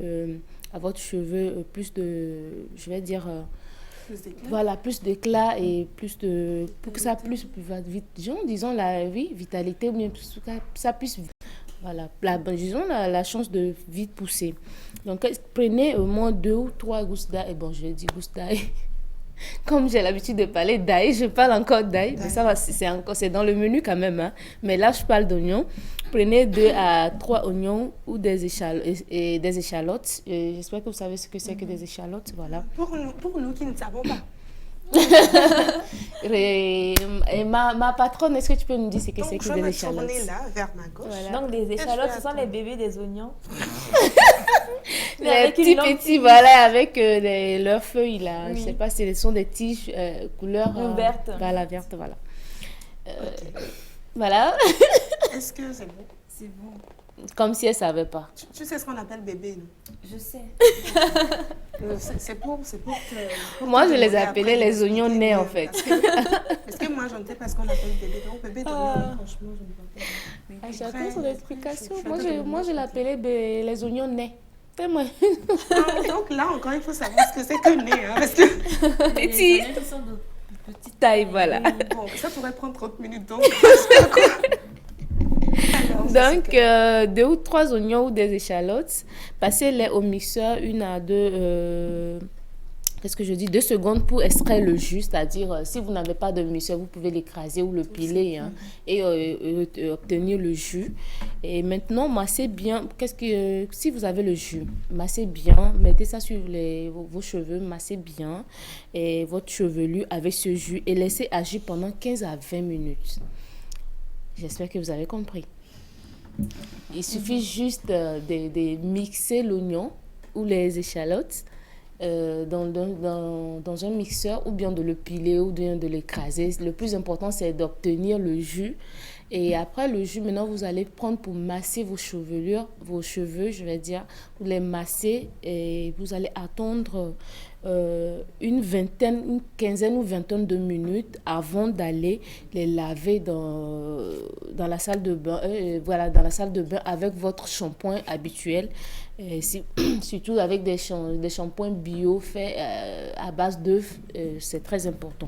à votre cheveu plus de, je vais dire, plus d'éclat et pour que ça puisse vite, disons la vitalité, ou bien ça puisse... Voilà, disons la chance de vite pousser. Donc, prenez au moins 2 ou 3 gousses d'ail. Bon, je dis gousses d'ail. Comme j'ai l'habitude de parler d'ail, je parle encore d'ail. Mais ça va, c'est dans le menu quand même. Hein. Mais là, je parle d'oignons. Prenez 2 à 3 oignons ou des échalotes. J'espère que vous savez ce que c'est que des échalotes. Voilà. Pour nous qui ne savons pas. Et ma patronne, est-ce que tu peux nous dire ce que c'est que des échalotes? Donc, je vais me tourner là, vers ma gauche. Voilà. Donc, les échalotes, ce sont les bébés des oignons. Les petits, voilà, avec leurs feuilles, là. Oui. Je ne sais pas si ce sont des tiges couleur verte. Voilà, verte, voilà. Voilà. Est-ce que c'est bon? C'est bon. Comme si elle ne savait pas. Tu sais ce qu'on appelle bébé, non? Je sais. C'est pour que... Moi, je les appelais les oignons nés, en fait. Est-ce que moi, je ne sais pas ce qu'on appelle bébé? Donc, bébé d'oignon, franchement, je ne vois pas. À chacun son explication. Moi, je l'appelais les oignons nés. C'est moi. Donc là, encore, il faut savoir ce que c'est que nez. Hein, parce que... Petit. Petite taille, voilà. Bon, ça pourrait prendre 30 minutes, donc... Donc, 2 ou 3 oignons ou des échalotes, passez-les au mixeur 1 à 2, 2 secondes pour extraire le jus, c'est-à-dire si vous n'avez pas de mixeur, vous pouvez l'écraser ou le piler hein, et obtenir le jus. Et maintenant, massez bien, si vous avez le jus, massez bien, mettez ça sur vos cheveux, massez bien et votre chevelu avec ce jus et laissez agir pendant 15 à 20 minutes. J'espère que vous avez compris. Il suffit juste de mixer l'oignon ou les échalotes dans un mixeur ou bien de le piler ou bien de l'écraser. Le plus important, c'est d'obtenir le jus. Et après le jus, maintenant, vous allez prendre pour masser vos cheveux, je vais dire. Vous les masser et vous allez attendre une quinzaine ou vingtaine de minutes avant d'aller les laver dans la salle de bain. Voilà, dans la salle de bain avec votre shampoing habituel. Surtout avec des shampoings bio faits à base d'œufs, c'est très important.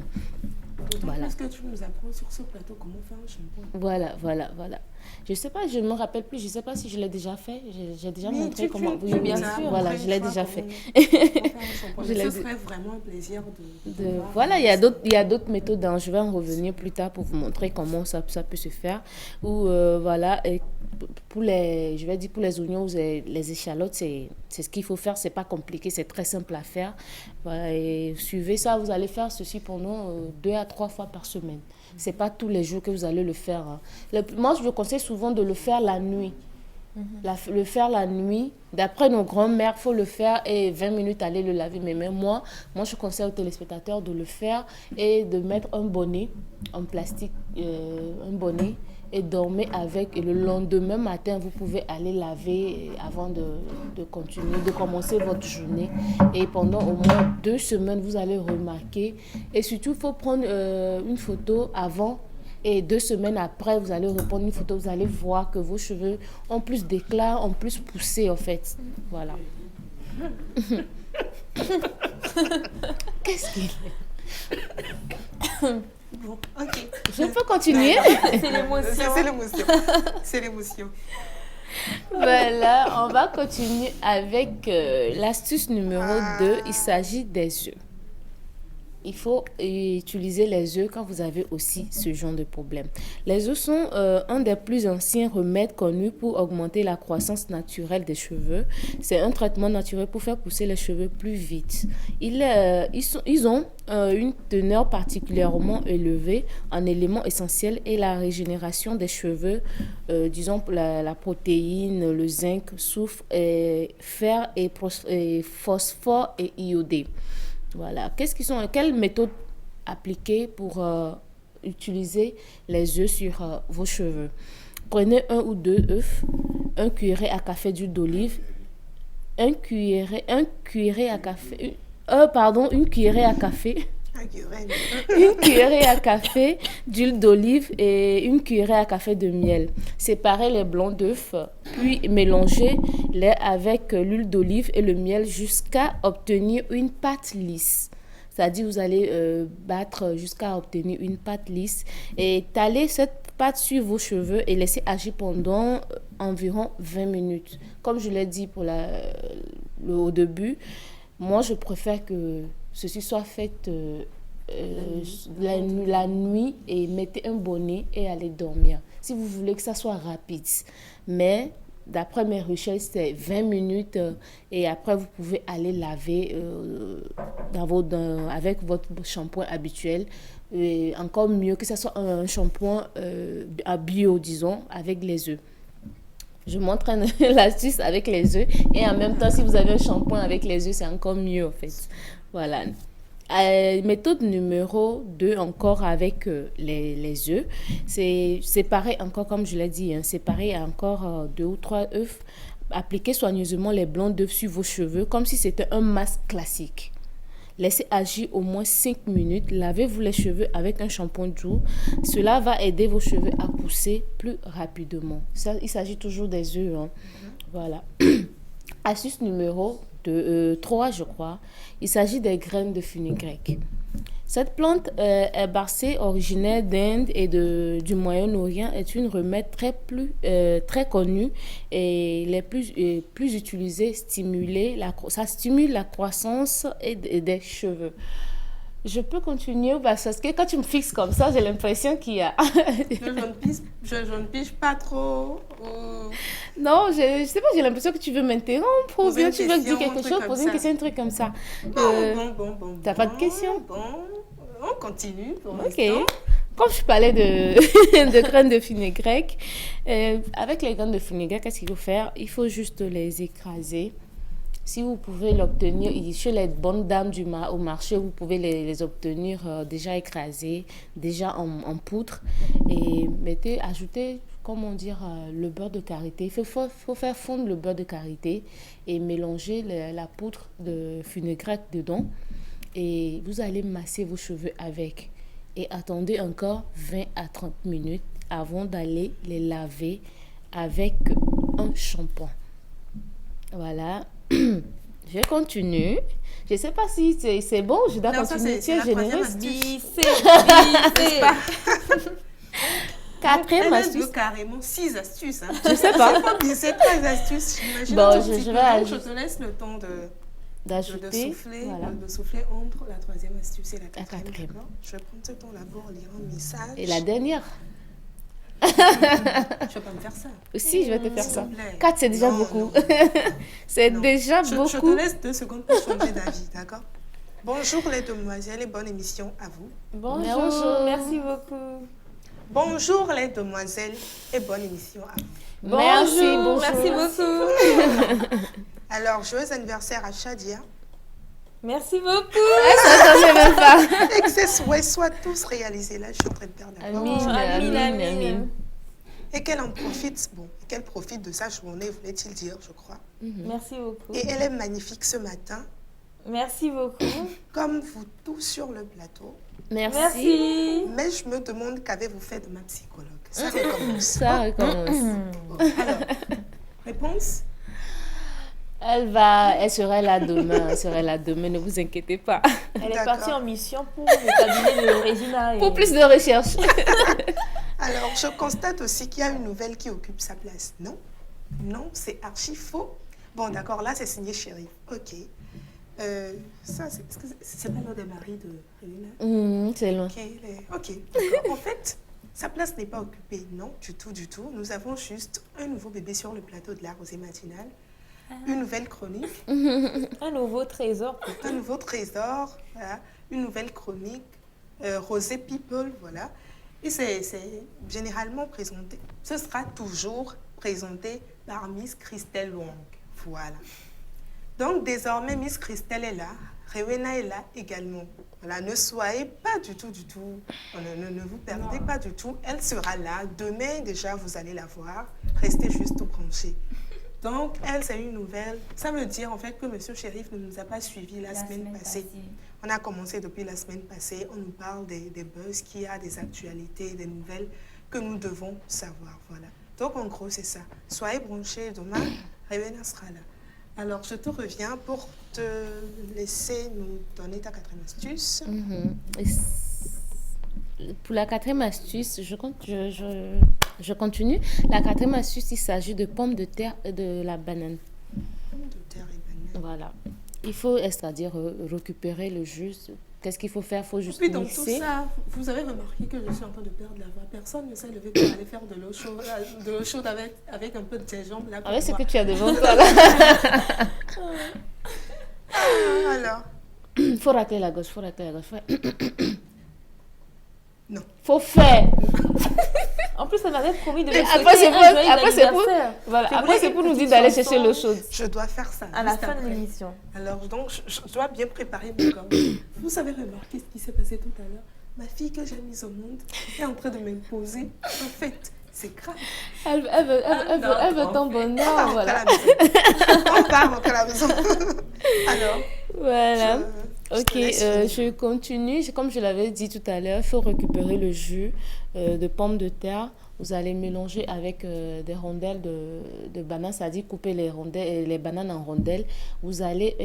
Voilà. Est-ce que tu nous apprends sur ce plateau comment faire un shampoing? Voilà. Je sais pas, je ne me rappelle plus, je sais pas si je l'ai déjà fait. J'ai déjà montré comment. Oui, bien sûr. Voilà, je l'ai déjà fait. Ce serait vraiment un plaisir de voilà, il y a d'autres méthodes. Je vais en revenir plus tard pour vous montrer comment ça peut se faire. Ou voilà, et pour les oignons ou les échalotes, c'est ce qu'il faut faire. C'est pas compliqué, c'est très simple à faire. Voilà, et suivez ça, vous allez faire ceci pendant 2 à 3 fois par semaine. C'est pas tous les jours que vous allez le faire. Moi, je vous conseille souvent de le faire la nuit. Le faire la nuit, d'après nos grands-mères, il faut le faire et 20 minutes aller le laver. Mais même moi, je conseille aux téléspectateurs de le faire et de mettre un bonnet en plastique, un bonnet, et dormir avec. Et le lendemain matin, vous pouvez aller laver avant de commencer votre journée. Et pendant au moins 2 semaines, vous allez remarquer. Et surtout, il faut prendre une photo avant. Et 2 semaines après, vous allez reprendre une photo, vous allez voir que vos cheveux ont plus d'éclat, ont plus poussé en fait. Voilà. Qu'est-ce qu'il est? Bon, ok. Je peux continuer? C'est l'émotion. Voilà, on va continuer avec l'astuce numéro 2. Il s'agit des œufs. Il faut utiliser les œufs quand vous avez aussi ce genre de problème. Les œufs sont un des plus anciens remèdes connus pour augmenter la croissance naturelle des cheveux. C'est un traitement naturel pour faire pousser les cheveux plus vite. Ils ont une teneur particulièrement élevée en éléments essentiels et la régénération des cheveux, disons la protéine, le zinc, soufre, fer et phosphore et iodé. Voilà. Quelles méthodes appliquer pour utiliser les œufs sur vos cheveux? Prenez 1 ou 2 œufs, 1 cuillerée à café d'huile d'olive, une cuillerée à café d'huile d'olive et 1 cuillerée à café de miel. Séparez les blancs d'œufs, puis mélangez-les avec l'huile d'olive et le miel jusqu'à obtenir une pâte lisse. C'est-à-dire, vous allez battre jusqu'à obtenir une pâte lisse et étaler cette pâte sur vos cheveux et laisser agir pendant environ 20 minutes. Comme je l'ai dit au début, moi, je préfère que ceci soit fait la nuit et mettez un bonnet et allez dormir. Si vous voulez que ça soit rapide. Mais d'après mes recherches, c'est 20 minutes et après, vous pouvez aller laver avec votre shampoing habituel. Et encore mieux que ça soit un shampoing à bio, disons, avec les œufs. Je montre l'astuce avec les œufs et en même temps, si vous avez un shampoing avec les œufs, c'est encore mieux en fait. Voilà. Méthode numéro 2 encore avec les œufs. C'est pareil encore comme je l'ai dit, séparer encore 2 ou 3 œufs. Appliquez soigneusement les blancs d'œufs sur vos cheveux comme si c'était un masque classique. Laissez agir au moins 5 minutes. Lavez-vous les cheveux avec un shampoing doux. Cela va aider vos cheveux à pousser plus rapidement. Il s'agit toujours des œufs. Voilà. Astuce numéro 3, je crois. Il s'agit des graines de fenugrec. Cette plante herbacée originaire d'Inde et du Moyen-Orient est une remède très connue et les plus utilisées. Ça stimule la croissance des cheveux. Je peux continuer parce que quand tu me fixes comme ça, j'ai l'impression qu'il y a... je ne pige pas trop. Non, je sais pas, j'ai l'impression que tu veux m'interrompre ou bien tu veux dire quelque chose, poser une question, un truc comme ça. Bon. T'as pas de question? Bon, on continue pour l'instant. Comme je parlais de graines de fenugrec, avec les graines de fenugrec, qu'est-ce qu'il faut faire? Il faut juste les écraser. Si vous pouvez l'obtenir, chez les bonnes dames au marché, vous pouvez les obtenir déjà écrasés, déjà en poudre. Et ajoutez, comment dire, le beurre de karité. Il faut faire fondre le beurre de karité et mélanger la poudre de fenugrec dedans. Et vous allez masser vos cheveux avec. Et attendez encore 20 à 30 minutes avant d'aller les laver avec un shampoing. Voilà. Je continue. Je ne sais pas si c'est bon. Je dois continuer. Tu es généreuse. Quatrième astuce. Carrément 6 astuces. Hein. Je ne sais pas. C'est 13 astuces. J'imagine. Bon, je te laisse le temps d'ajouter. De souffler entre la troisième astuce et la quatrième. Je vais prendre ce temps d'abord, lire un message. Et la dernière. Je ne vais pas me faire ça. Si, je vais te faire ça. 4, c'est déjà beaucoup. C'est déjà beaucoup. Je te laisse 2 secondes pour changer d'avis, d'accord? Bonjour les demoiselles et bonne émission à vous. Bonjour, merci beaucoup. Bonjour les demoiselles et bonne émission à vous. Bonjour. Merci beaucoup. Alors, joyeux anniversaire à Shadia. Merci beaucoup. Ça ne même pas. Et que ces souhaits soient tous réalisés. Là, je suis en train de perdre la voix. Amin. Et qu'elle en profite, qu'elle profite de sa journée, voulait-il dire, je crois. Merci beaucoup. Et elle est magnifique ce matin. Merci beaucoup. Comme vous tous sur le plateau. Merci. Mais je me demande qu'avez-vous fait de ma psychologue. Ça recommence. Ça recommence. Alors, réponse? Elle serait là demain, ne vous inquiétez pas. Elle est partie en mission pour le cabinet de Régina. Pour plus de recherche. Alors, je constate aussi qu'il y a une nouvelle qui occupe sa place. Non, c'est archi faux. Bon, d'accord, là, c'est signé Chéri. Ok. Ça, c'est pas l'heure des maris de Régina? C'est loin. Ok, d'accord. En fait, sa place n'est pas occupée. Non, du tout. Nous avons juste un nouveau bébé sur le plateau de la Rosée Matinale. Une nouvelle chronique. Un nouveau trésor. Un nouveau trésor, voilà. Une nouvelle chronique. Rosée People, voilà. Et c'est généralement présenté. Ce sera toujours présenté par Miss Christelle Wong. Voilà. Donc, désormais, Miss Christelle est là. Rewena est là également. Voilà, ne soyez pas du tout. Ne vous perdez pas du tout. Elle sera là. Demain, déjà, vous allez la voir. Restez juste branchés. Donc, elle, c'est une nouvelle. Ça veut dire, en fait, que M. Chérif ne nous a pas suivis la semaine passée. On a commencé depuis la semaine passée. On nous parle des buzz qu'il y a, des actualités, des nouvelles que nous devons savoir. Voilà. Donc, en gros, c'est ça. Soyez branchés. Demain, Rewena sera là. Alors, je te reviens pour te laisser nous donner ta quatrième astuce. Pour la quatrième astuce, je continue. La quatrième astuce, il s'agit de pommes de terre et de la banane. Pommes de terre et banane. Voilà. Il faut, c'est-à-dire récupérer le jus. Qu'est-ce qu'il faut faire? Il faut juste mixer. mixer. Dans tout ça, vous avez remarqué que je suis en train de perdre la voix. Personne ne s'est levé pour aller faire de l'eau chaude avec un peu de gingembre. Là, avec ce que tu as devant toi là. Alors. Il faut racler la gauche, Non. Faut faire. En plus, elle m'avait promis de Après, c'est pour nous dire d'aller chercher l'eau chaude. Je dois faire ça. À la fin de l'émission. Alors, donc, je dois bien préparer mon corps. Vous avez remarqué ce qui s'est passé tout à l'heure? Ma fille que j'ai mise au monde est en train de m'imposer. En fait, c'est grave. Elle veut ton bonheur. Voilà. On part à la maison. Alors. Voilà. Je continue. Comme je l'avais dit tout à l'heure, il faut récupérer le jus de pommes de terre. Vous allez mélanger avec des rondelles de bananes, c'est-à-dire couper les bananes en rondelles. Vous allez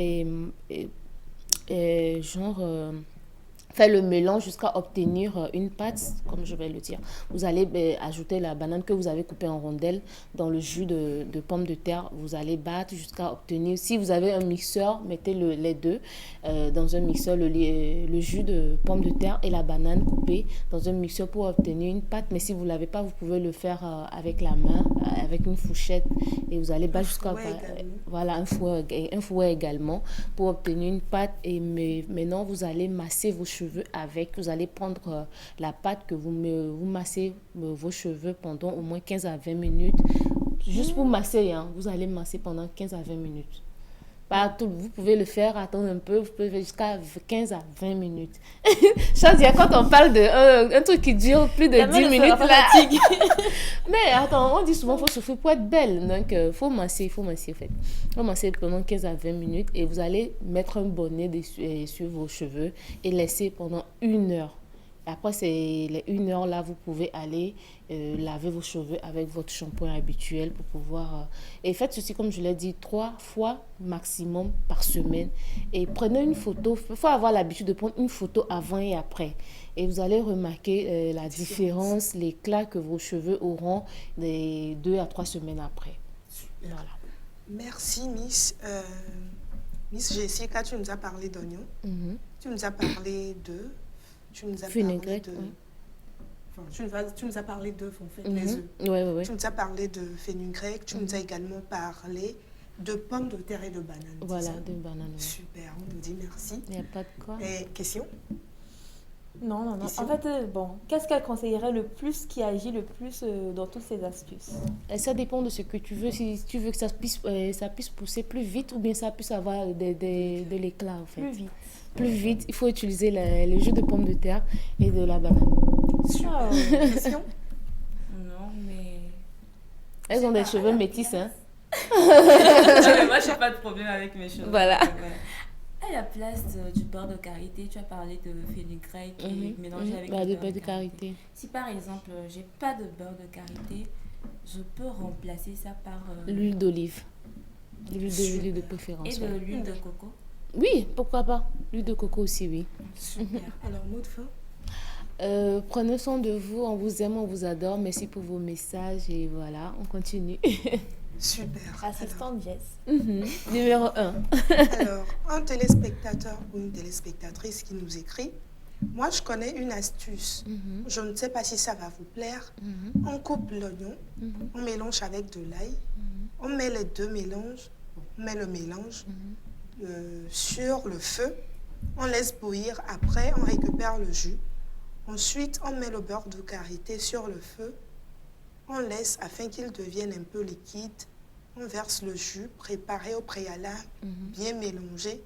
faire le mélange jusqu'à obtenir une pâte, comme je vais le dire. Vous allez ajouter la banane que vous avez coupée en rondelles dans le jus de pommes de terre. Vous allez battre jusqu'à obtenir, si vous avez un mixeur, mettez les deux dans un mixeur, le jus de pommes de terre et la banane coupée dans un mixeur pour obtenir une pâte. Mais si vous ne l'avez pas, vous pouvez le faire avec la main, avec une fourchette, et vous allez battre jusqu'à... Voilà, un fouet également pour obtenir une pâte. Et maintenant, vous allez masser vos cheveux avec. Vous allez prendre la pâte que vous massez vos cheveux pendant au moins 15 à 20 minutes. Juste pour masser, hein. Vous allez masser pendant 15 à 20 minutes. Vous pouvez le faire, attendre un peu, vous pouvez faire jusqu'à 15 à 20 minutes. Je dire, quand on parle de un truc qui dure plus de 10 minutes, là... Mais attends, on dit souvent qu'il faut souffrir pour être belle. Donc, il faut masser en fait. Il faut masser pendant 15 à 20 minutes et vous allez mettre un bonnet sur vos cheveux et laisser pendant 1 heure. Après, c'est les 1 heure là, vous pouvez aller laver vos cheveux avec votre shampoing habituel pour pouvoir... Et faites ceci, comme je l'ai dit, 3 fois maximum par semaine. Et prenez une photo. Il faut avoir l'habitude de prendre une photo avant et après. Et vous allez remarquer la différence, l'éclat que vos cheveux auront des 2 à 3 semaines après. Super. Voilà. Merci, Miss. Miss Jessica, tu nous as parlé d'oignons. Tu nous as parlé de... Tu nous as Vinaigrette, parlé de... Enfin, tu nous as parlé d'œufs, en fait, les œufs. Ouais. Tu nous as parlé de fenugrec. Tu nous as également parlé de pommes de terre et de bananes. Voilà, de bananes. Ouais. Super, on nous dit merci. Il n'y a pas de quoi. Et question? Non. Question? En fait, qu'est-ce qu'elle conseillerait le plus, qui agit le plus dans toutes ces astuces? Et ça dépend de ce que tu veux. Si tu veux que ça puisse pousser plus vite ou bien ça puisse avoir de l'éclat, en fait. Plus vite, il faut utiliser le jus de pomme de terre et de la banane. Super. Question? Non, mais... Elles ont des cheveux métis, hein. Moi, je n'ai pas de problème avec mes cheveux. Voilà. À la place du beurre de karité, tu as parlé de fenugrec et mélangé avec le le beurre de karité. Si par exemple, j'ai pas de beurre de karité, je peux remplacer ça par... L'huile d'olive. L'huile de préférence. Et de l'huile de coco. Oui, pourquoi pas. L'huile de coco aussi, oui. Super. Alors, mot de fin? Prenez soin de vous, on vous aime, on vous adore. Merci pour vos messages et voilà, on continue. Super. Assistante Jess. Numéro 1. Alors, un téléspectateur ou une téléspectatrice qui nous écrit, moi je connais une astuce, je ne sais pas si ça va vous plaire. On coupe l'oignon, on mélange avec de l'ail, on met les deux mélanges, on met le mélange sur le feu, on laisse bouillir, après on récupère le jus, ensuite on met le beurre de karité sur le feu, on laisse afin qu'il devienne un peu liquide. On verse le jus préparé au préalable, bien mélangé.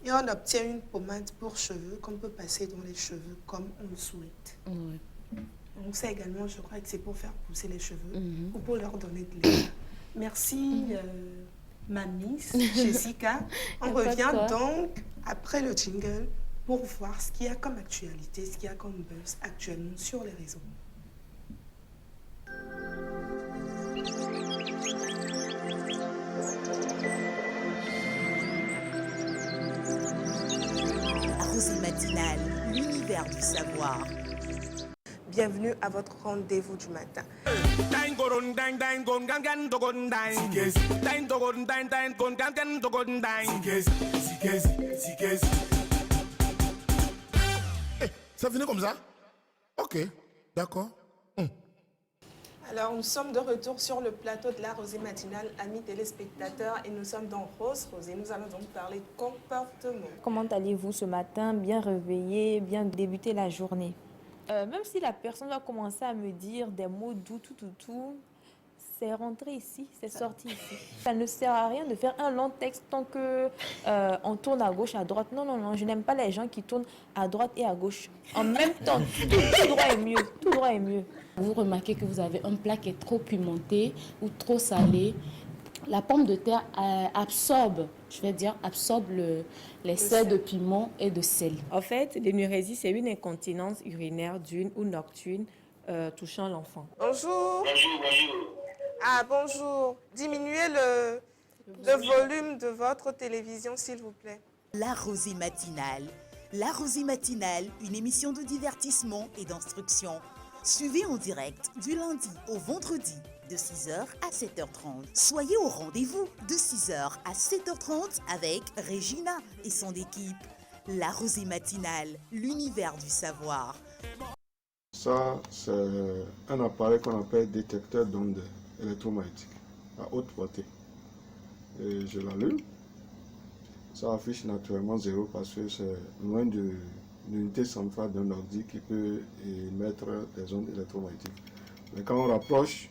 Et on obtient une pommade pour cheveux qu'on peut passer dans les cheveux comme on le souhaite. On sait également, je crois que c'est pour faire pousser les cheveux ou pour leur donner de l'éclat. Merci, ma Miss Jessica. On revient donc après le jingle pour voir ce qu'il y a comme actualité, ce qu'il y a comme buzz actuellement sur les réseaux. Rosée matinale, l'univers du savoir. Bienvenue à votre rendez-vous du matin. Ça venait comme ça? Ok, d'accord. Alors, nous sommes de retour sur le plateau de la Rosée matinale, amis téléspectateurs, et nous sommes dans Rose Rosée. Nous allons donc parler de comportement. Comment allez-vous ce matin? Bien réveillé, bien débuter la journée. Même si la personne va commencer à me dire des mots doux, tout, c'est rentré ici, c'est sorti ici. Ça ne sert à rien de faire un long texte tant que on tourne à gauche, à droite. Non, je n'aime pas les gens qui tournent à droite et à gauche. En même temps, tout droit est mieux. Vous remarquez que vous avez un plat qui est trop pimenté ou trop salé. La pomme de terre absorbe les sels de piment et de sel. En fait, l'énurésie, c'est une incontinence urinaire d'une ou nocturne touchant l'enfant. Bonjour. Ah, bonjour. Diminuez le volume de votre télévision, s'il vous plaît. La Rosée matinale. La Rosée matinale, une émission de divertissement et d'instruction. Suivez en direct du lundi au vendredi de 6h à 7h30. Soyez au rendez-vous de 6h à 7h30 avec Regina et son équipe. La Rosée matinale, l'univers du savoir. Ça, c'est un appareil qu'on appelle détecteur d'ondes électromagnétiques à haute portée. Et je l'allume. Ça affiche naturellement 0 parce que c'est loin de l'unité centrale d'un ordi qui peut émettre des ondes électromagnétiques. Mais quand on rapproche,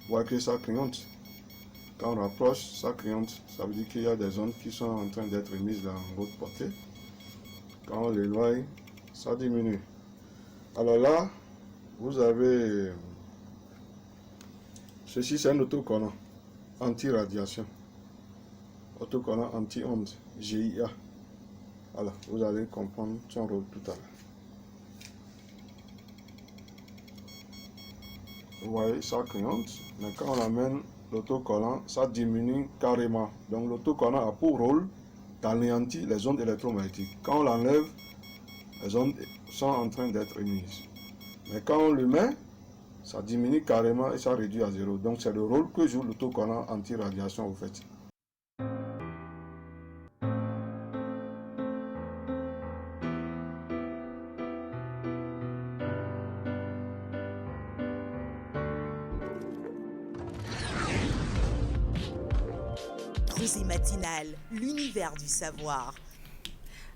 on voit que ça clignote. Quand on rapproche, ça clignote. Ça veut dire qu'il y a des zones qui sont en train d'être mises en haute portée. Quand on l'éloigne, ça diminue. Alors là, vous avez... Ceci, c'est un autocollant anti-radiation. Autocollant anti-onde, GIA. Voilà, vous allez comprendre son rôle tout à l'heure. Vous voyez, ça clignote, mais quand on amène l'autocollant, ça diminue carrément. Donc l'autocollant a pour rôle d'anéantir les ondes électromagnétiques. Quand on l'enlève, les ondes sont en train d'être émises. Mais quand on le met, ça diminue carrément et ça réduit à zéro. Donc c'est le rôle que joue l'autocollant anti-radiation au fait. Rosée matinale, l'univers du savoir.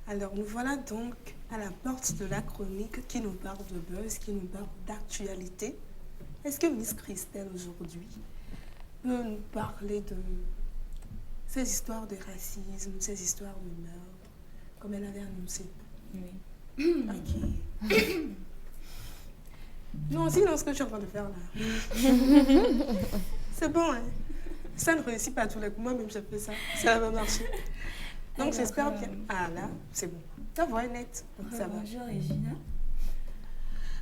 Alors, nous voilà donc à la porte de la chronique qui nous parle de buzz, qui nous parle d'actualité. Est-ce que Miss Christelle, aujourd'hui, peut nous parler de ces histoires de racisme, ces histoires de meurtre, comme elle avait annoncé? Oui. Ok. Non, sinon, ce que je suis en train de faire là. C'est bon, hein? Ça ne réussit pas à tous les coups. Moi-même, j'ai fait ça. Ça va marcher. Donc, j'espère bien. Ah là, c'est bon. Ta voix est nette. Donc, ça va. Bonjour Regina.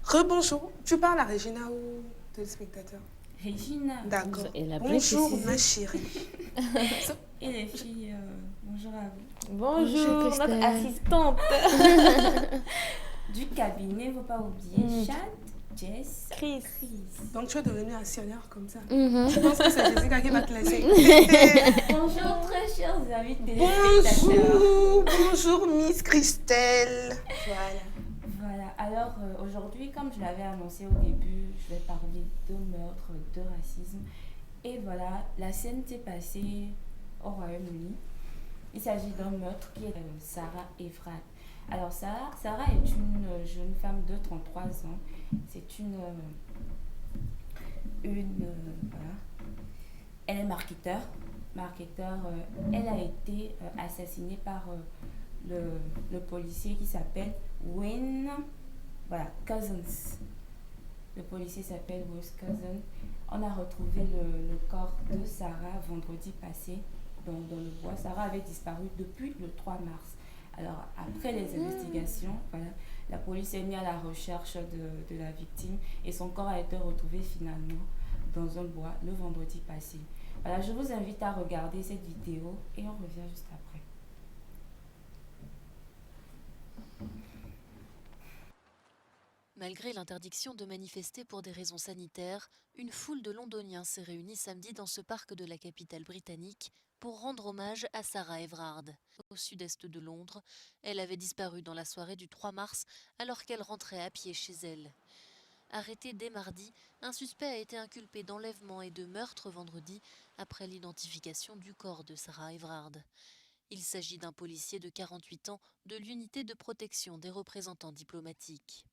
Rebonjour. Tu parles à Regina ou téléspectateur? Regina. D'accord. Elle a bien Bonjour, précisé. ma chérie. Et les filles, bonjour à vous. Bonjour, notre Christelle. assistante. Du cabinet, faut pas oublier Chad, Jess, Chris. Donc, tu es devenue actionnaire comme ça. Mhm. Je pense que c'est Jessica qui va te laisser. Bonjour très chers amis téléspectateurs. Bonjour, bonjour, Miss Christelle. Voilà. Voilà, alors aujourd'hui, comme je l'avais annoncé au début, je vais parler de meurtre, de racisme. Et voilà, la scène s'est passée au Royaume-Uni. Il s'agit d'un meurtre qui est Sarah Everard. Alors Sarah est une jeune femme de 33 ans. C'est une voilà. Elle est marketeur. Elle a été assassinée par le policier qui s'appelle Wayne Cousins. Le policier s'appelle Wayne Cousins. On a retrouvé le corps de Sarah vendredi passé dans le bois. Sarah avait disparu depuis le 3 mars. Alors, après les investigations, voilà, la police est mise à la recherche de la victime et son corps a été retrouvé finalement dans un bois le vendredi passé. Voilà, je vous invite à regarder cette vidéo et on revient juste après. Malgré l'interdiction de manifester pour des raisons sanitaires, une foule de Londoniens s'est réunie samedi dans ce parc de la capitale britannique pour rendre hommage à Sarah Everard. Au sud-est de Londres, elle avait disparu dans la soirée du 3 mars alors qu'elle rentrait à pied chez elle. Arrêté dès mardi, un suspect a été inculpé d'enlèvement et de meurtre vendredi après l'identification du corps de Sarah Everard. Il s'agit d'un policier de 48 ans de l'unité de protection des représentants diplomatiques.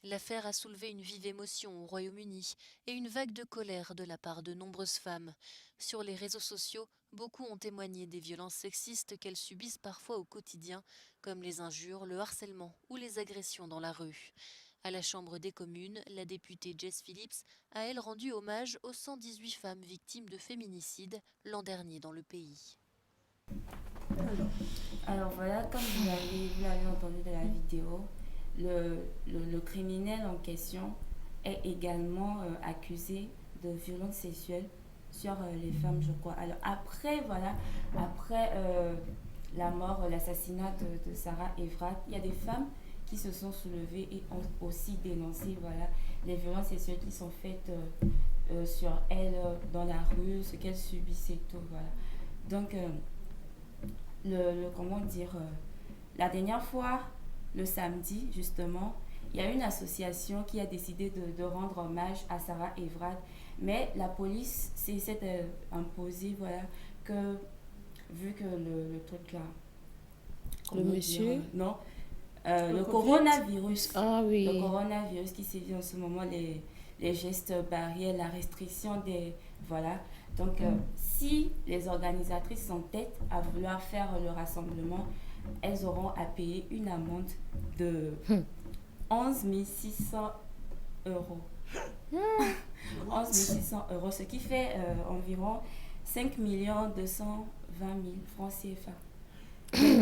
L'affaire a soulevé une vive émotion au Royaume-Uni et une vague de colère de la part de nombreuses femmes. Sur les réseaux sociaux, beaucoup ont témoigné des violences sexistes qu'elles subissent parfois au quotidien, comme les injures, le harcèlement ou les agressions dans la rue. À la Chambre des communes, la députée Jess Phillips a elle rendu hommage aux 118 femmes victimes de féminicide l'an dernier dans le pays. Alors voilà, comme vous l'avez entendu dans la vidéo, le criminel en question est également accusé de violences sexuelles sur les femmes, je crois. Alors après la mort, l'assassinat de Sarah Everard, il y a des femmes qui se sont soulevées et ont aussi dénoncé les violences sexuelles qui sont faites sur elles dans la rue, ce qu'elles subissent et tout. Voilà. Donc, la dernière fois, le samedi, justement, il y a une association qui a décidé de rendre hommage à Sarah Everard, mais la police s'est imposée, que vu que le truc là... Le monsieur le coronavirus. Ah oui. Le coronavirus qui sévit en ce moment, les gestes barrières, la restriction Voilà. Donc, si les organisatrices s'entêtent à vouloir faire le rassemblement, elles auront à payer une amende de 11 600 euros. 11 600 euros, ce qui fait environ 5 220 000 francs CFA. Mais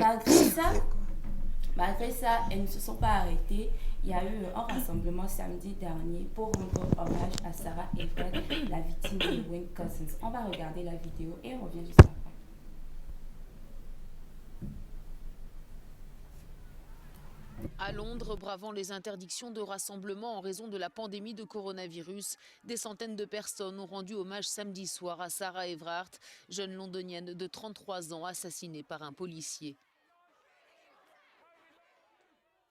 malgré ça, elles ne se sont pas arrêtées. Il y a eu un rassemblement samedi dernier pour rendre hommage à Sarah Everard, la victime de Wayne Couzens. On va regarder la vidéo et on revient juste après. À Londres, bravant les interdictions de rassemblement en raison de la pandémie de coronavirus, des centaines de personnes ont rendu hommage samedi soir à Sarah Everard, jeune londonienne de 33 ans assassinée par un policier.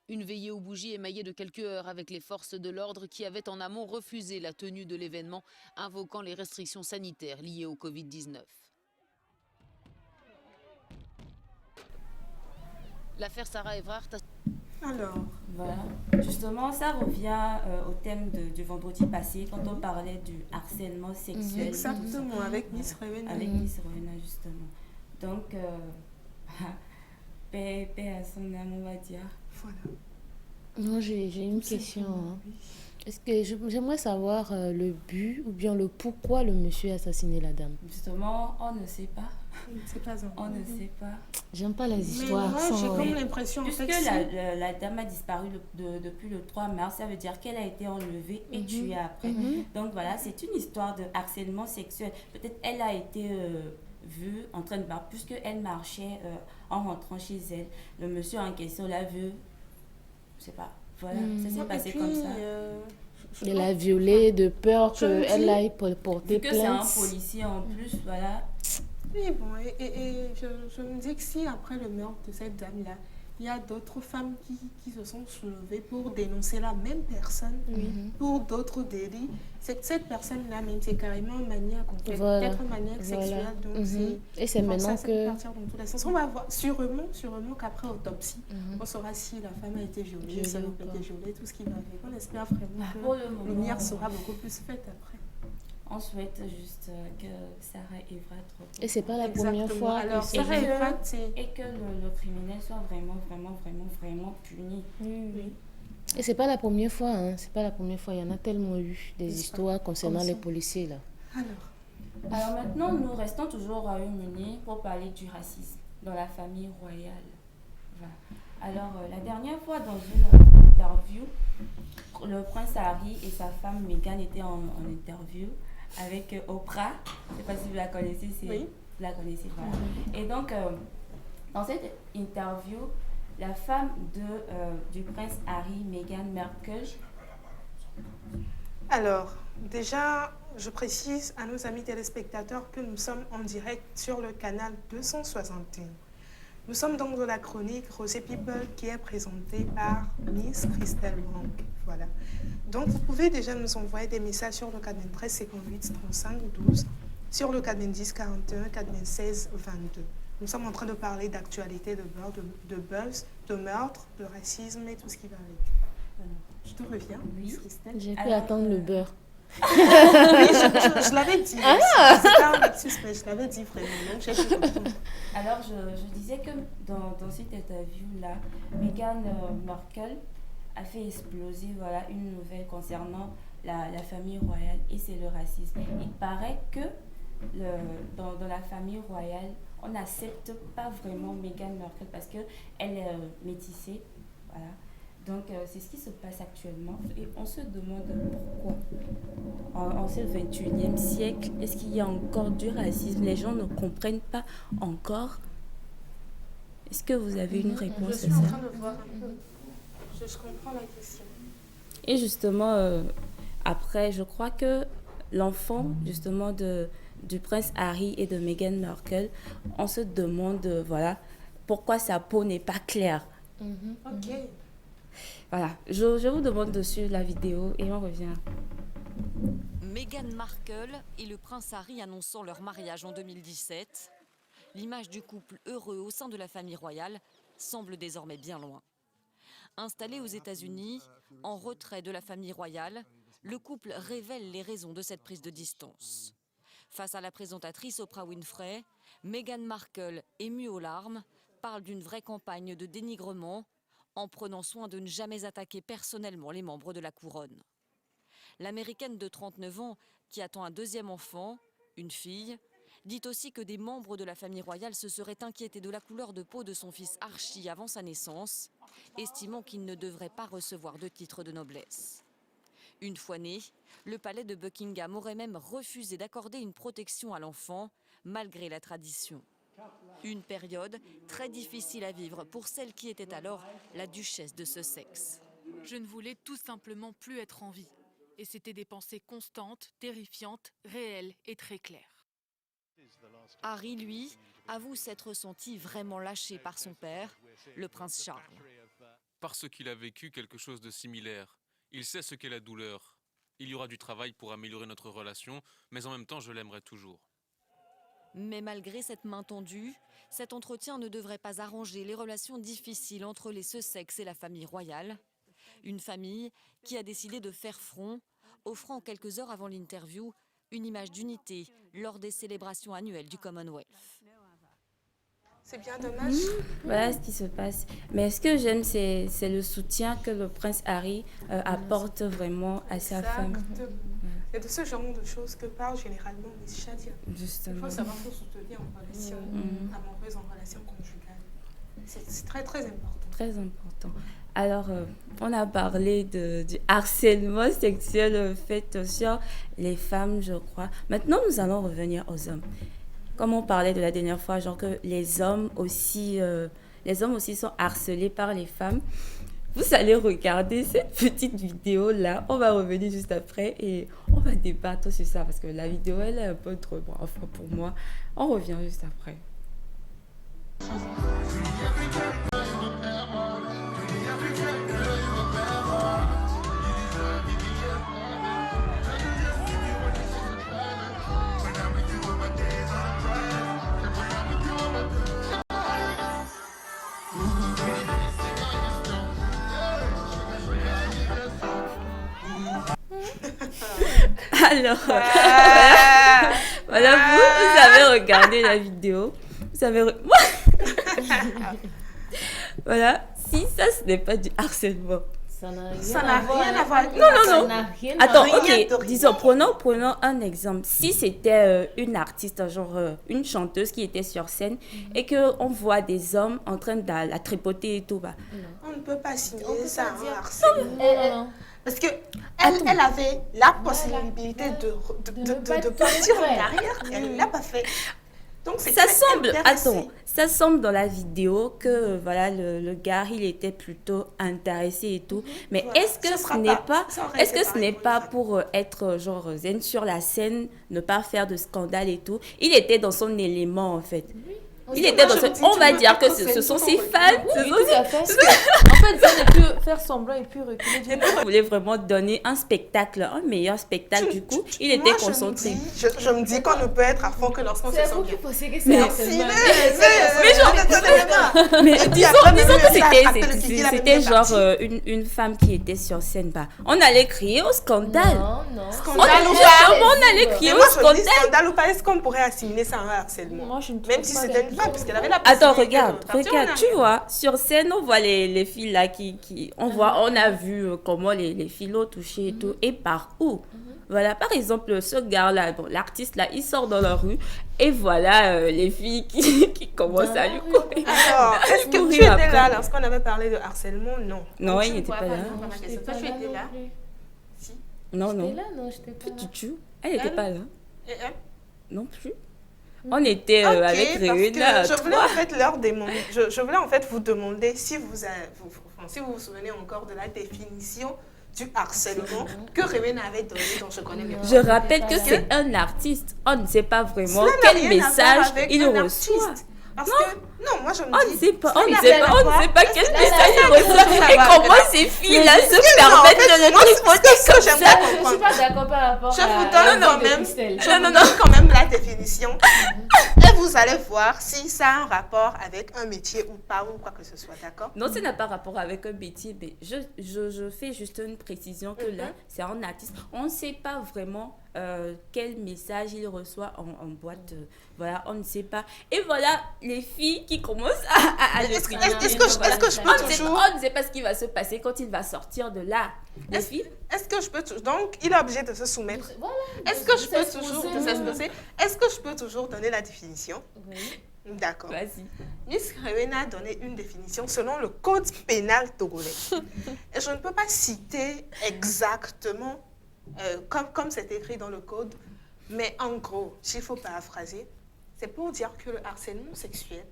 Une veillée aux bougies émaillée de quelques heures avec les forces de l'ordre qui avaient en amont refusé la tenue de l'événement, invoquant les restrictions sanitaires liées au Covid-19. L'affaire Sarah Everard Alors, voilà. Justement, ça revient au thème du vendredi passé, quand on parlait du harcèlement sexuel. Exactement, avec Miss Rowena. Avec Miss Rowena, justement. Donc, paix à son âme, on va dire. Voilà. Non, j'ai une question. Hein. Est-ce que j'aimerais savoir le but ou bien le pourquoi le monsieur a assassiné la dame. Justement, on ne sait pas. C'est pas On ne sait pas. J'aime pas les Mais histoires. moi, j'ai comme l'impression, en Puisque fait, la dame a disparu depuis le 3 mars, ça veut dire qu'elle a été enlevée et tuée après. Donc voilà, c'est une histoire de harcèlement sexuel. Peut-être elle a été vue en train de marcher, puisqu'elle marchait en rentrant chez elle. Le monsieur en question l'a vue, je sais pas. Voilà, ça s'est passé comme ça. Elle l'a violée de peur qu'elle aille porter Vu que c'est un plainte. policier en plus, voilà. Oui, bon, et je me dis que si après le meurtre de cette dame-là, il y a d'autres femmes qui se sont soulevées pour dénoncer la même personne pour d'autres délits, cette personne-là même, c'est carrément un maniaque, en fait. Voilà. Peut-être un maniaque sexuel. Donc Et c'est maintenant ça que... peut partir dans tous les sens. On va voir, sûrement qu'après autopsie, on saura si la femme a été violée, si elle n'a pas été violée, tout ce qui va avec. On espère vraiment Pour que le moment, lumière sera beaucoup plus faite après. On souhaite juste que Sarah Everard retrouve. Et c'est pas la première fois Alors, que Sarah Everard, et que le criminel soit vraiment puni. Oui. Et c'est pas la première fois, hein. C'est pas la première fois. Il y en a tellement eu des histoires concernant les policiers, là. Alors maintenant, nous restons toujours au Royaume-Uni pour parler du racisme dans la famille royale. Voilà. Alors, la dernière fois, dans une interview, le prince Harry et sa femme Meghan étaient en interview avec Oprah. Je ne sais pas si vous la connaissez. Oui. Vous la connaissez, voilà. Et donc, dans cette interview, la femme du prince Harry, Meghan Markle. Alors, déjà, je précise à nos amis téléspectateurs que nous sommes en direct sur le canal 261. Nous sommes donc dans la chronique Rosé People qui est présentée par Miss Christelle Wang. Voilà. Donc, vous pouvez déjà nous envoyer des messages sur le 93 58 35 12, sur le 90 41 96 22. Nous sommes en train de parler d'actualité, de buzz, de meurtre, de racisme et tout ce qui va avec. Alors, je te reviens, Miss Christelle. J'ai pu attendre le beurre. Oui, je l'avais dit. C'est pas un lapsus, mais je l'avais dit vraiment. Donc, j'ai pu comprendre. Alors, je disais que dans cette interview-là, Meghan Markle a fait exploser une nouvelle concernant la famille royale et c'est le racisme. Il paraît que dans la famille royale, on n'accepte pas vraiment Meghan Markle parce qu'elle est métissée. Voilà. Donc, c'est ce qui se passe actuellement et on se demande pourquoi. En ce 21e siècle, est-ce qu'il y a encore du racisme? Les gens ne comprennent pas encore. Est-ce que vous avez une réponse à ça? Je suis en train de voir un peu. Je comprends la question. Et justement, après, je crois que l'enfant, justement, du prince Harry et de Meghan Markle, on se demande, pourquoi sa peau n'est pas claire. Ok. Voilà, je vous demande de suivre la vidéo et on revient. Meghan Markle et le prince Harry annonçant leur mariage en 2017, l'image du couple heureux au sein de la famille royale semble désormais bien loin. Installé aux États-Unis, en retrait de la famille royale, le couple révèle les raisons de cette prise de distance. Face à la présentatrice Oprah Winfrey, Meghan Markle, émue aux larmes, parle d'une vraie campagne de dénigrement en prenant soin de ne jamais attaquer personnellement les membres de la couronne. L'Américaine de 39 ans, qui attend un deuxième enfant, une fille, dit aussi que des membres de la famille royale se seraient inquiétés de la couleur de peau de son fils Archie avant sa naissance, estimant qu'il ne devrait pas recevoir de titre de noblesse. Une fois né, le palais de Buckingham aurait même refusé d'accorder une protection à l'enfant, malgré la tradition. Une période très difficile à vivre pour celle qui était alors la duchesse de Sussex. Je ne voulais tout simplement plus être en vie. Et c'était des pensées constantes, terrifiantes, réelles et très claires. Harry, lui, avoue s'être senti vraiment lâché par son père, le prince Charles. Parce qu'il a vécu quelque chose de similaire. Il sait ce qu'est la douleur. Il y aura du travail pour améliorer notre relation, mais en même temps, je l'aimerai toujours. Mais malgré cette main tendue, cet entretien ne devrait pas arranger les relations difficiles entre les Sussex et la famille royale. Une famille qui a décidé de faire front, offrant quelques heures avant l'interview une image d'unité lors des célébrations annuelles du Commonwealth. C'est bien dommage. Voilà ce qui se passe. Mais ce que j'aime, c'est le soutien que le prince Harry apporte vraiment à sa femme. C'est de ce genre de choses que parlent généralement les Chadiens. Justement. Il faut savoir se soutenir en relation amoureuse, en relation conjugale. C'est très très important. Très important. Alors, on a parlé du harcèlement sexuel fait sur les femmes, je crois. Maintenant, nous allons revenir aux hommes. Comme on parlait de la dernière fois, genre que les hommes aussi sont harcelés par les femmes. Vous allez regarder cette petite vidéo-là. On va revenir juste après et on va débattre sur ça parce que la vidéo, elle est un peu trop... Bon, enfin, pour moi, on revient juste après. Alors, voilà, vous avez regardé la vidéo. Vous avez... Voilà, si ça, ce n'est pas du harcèlement. Ça n'a rien à voir. Non. Attends, rien. ok, disons, prenons un exemple. Si c'était une artiste, genre une chanteuse qui était sur scène et qu'on voit des hommes en train de la tripoter et tout, bah... On ne peut pas signaler ça un harcèlement. Non. Parce qu'elle avait la possibilité de partir en arrière et elle ne l'a pas fait. Donc c'est ça semble dans la vidéo que voilà le gars il était plutôt intéressé et tout. Mais voilà, est-ce que ce n'est pas pour être genre zen sur la scène, ne pas faire de scandale et tout. Il était dans son élément en fait. Il était dans on va dire que ce sont ses fans. Oui, tout à fait. En fait, ça ne peut faire semblant et puis reculer. Il voulait vraiment donner un spectacle, un meilleur spectacle. Du coup, il était concentré. Je me dis qu'on ne peut être à fond que lorsqu'on se sent bien. Mais disons que c'était genre une femme qui était sur scène. Bah, on allait crier au scandale. Non. On allait crier au scandale. Scandale ou pas, est-ce qu'on pourrait assimiler ça à un harcèlement? Même si c'était une femme, parce qu'elle avait la Attends, regarde, tu vois, sur scène, on voit les filles là on a vu comment les filles l'ont touché et tout, et par où. Voilà, par exemple, ce gars-là, l'artiste là, il sort dans la rue, et voilà les filles qui commencent à lui courir. Alors, est-ce que tu étais là lorsqu'on avait parlé de harcèlement? Non, il n'était pas là. Tu étais là? Si. Non. J'étais là, non, j'étais pas là. Elle n'était pas là. Et elle? Non plus. On était avec Réuna. Je voulais en fait je voulais en fait vous demander si vous vous souvenez encore de la définition du harcèlement que Réuna avait donné dans Je connais bien. Je rappelle que c'est un artiste. On ne sait pas vraiment quel message il reçoit. Parce que, non, moi je me dis... On ne sait pas quel message il reçoit. Et comment ces filles-là se permettent de le tripoter comme ça. Je ne suis pas d'accord par rapport Je vous donne quand même la définition. Et vous allez voir si ça a un rapport avec un métier ou pas, ou quoi que ce soit, d'accord? Non, ça n'a pas rapport avec un métier, mais je fais juste une précision que là, c'est un artiste. On ne sait pas vraiment quel message il reçoit en boîte. Voilà, on ne sait pas. Et voilà les filles qui commencent à le Est-ce critiquer. que je peux toujours... On ne sait pas ce qui va se passer quand il va sortir de là. Les filles. Est-ce que je peux... Donc, il est obligé de se soumettre. Est-ce que je peux toujours... Est-ce que je peux toujours donner la définition? Oui. D'accord. Vas-y. Miss Rewena a donné une définition selon le code pénal togolais. Et je ne peux pas citer exactement comme c'est écrit dans le code, mais en gros, s'il faut paraphraser, c'est pour dire que le harcèlement sexuel,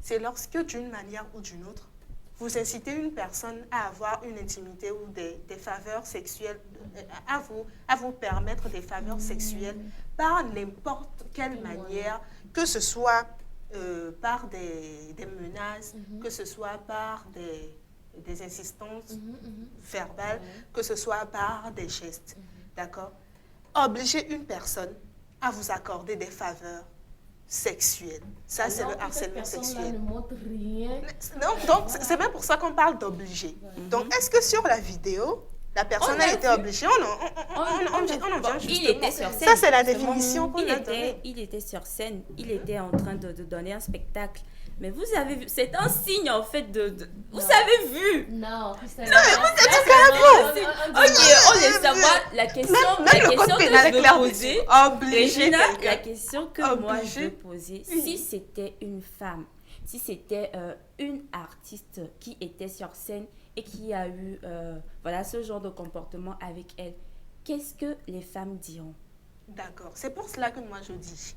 c'est lorsque d'une manière ou d'une autre, vous incitez une personne à avoir une intimité ou des faveurs sexuelles, à vous permettre des faveurs sexuelles par n'importe quelle manière, que ce soit par des menaces, que ce soit par des insistances verbales, que ce soit par des gestes. D'accord? Obliger une personne à vous accorder des faveurs sexuelles. Ça, c'est le harcèlement sexuel. Ne montre rien. Non, donc, c'est même pour ça qu'on parle d'obliger. Donc, est-ce que sur la vidéo, la personne a été obligée? Il était sur scène. Ça, c'est la définition qu'on a donnée. Il était sur scène. Il était en train de donner un spectacle. Mais vous avez vu, c'est un signe en fait vous avez vu. Non, Christelle. Non, mais vous êtes carrément. Ok, on laisse savoir la question. Même le code pénal est clair poser. Obligé. La question que moi je veux poser, si c'était une femme, si c'était une artiste qui était sur scène et qui a eu voilà, ce genre de comportement avec elle, qu'est-ce que les femmes diront? D'accord, c'est pour cela que moi je dis,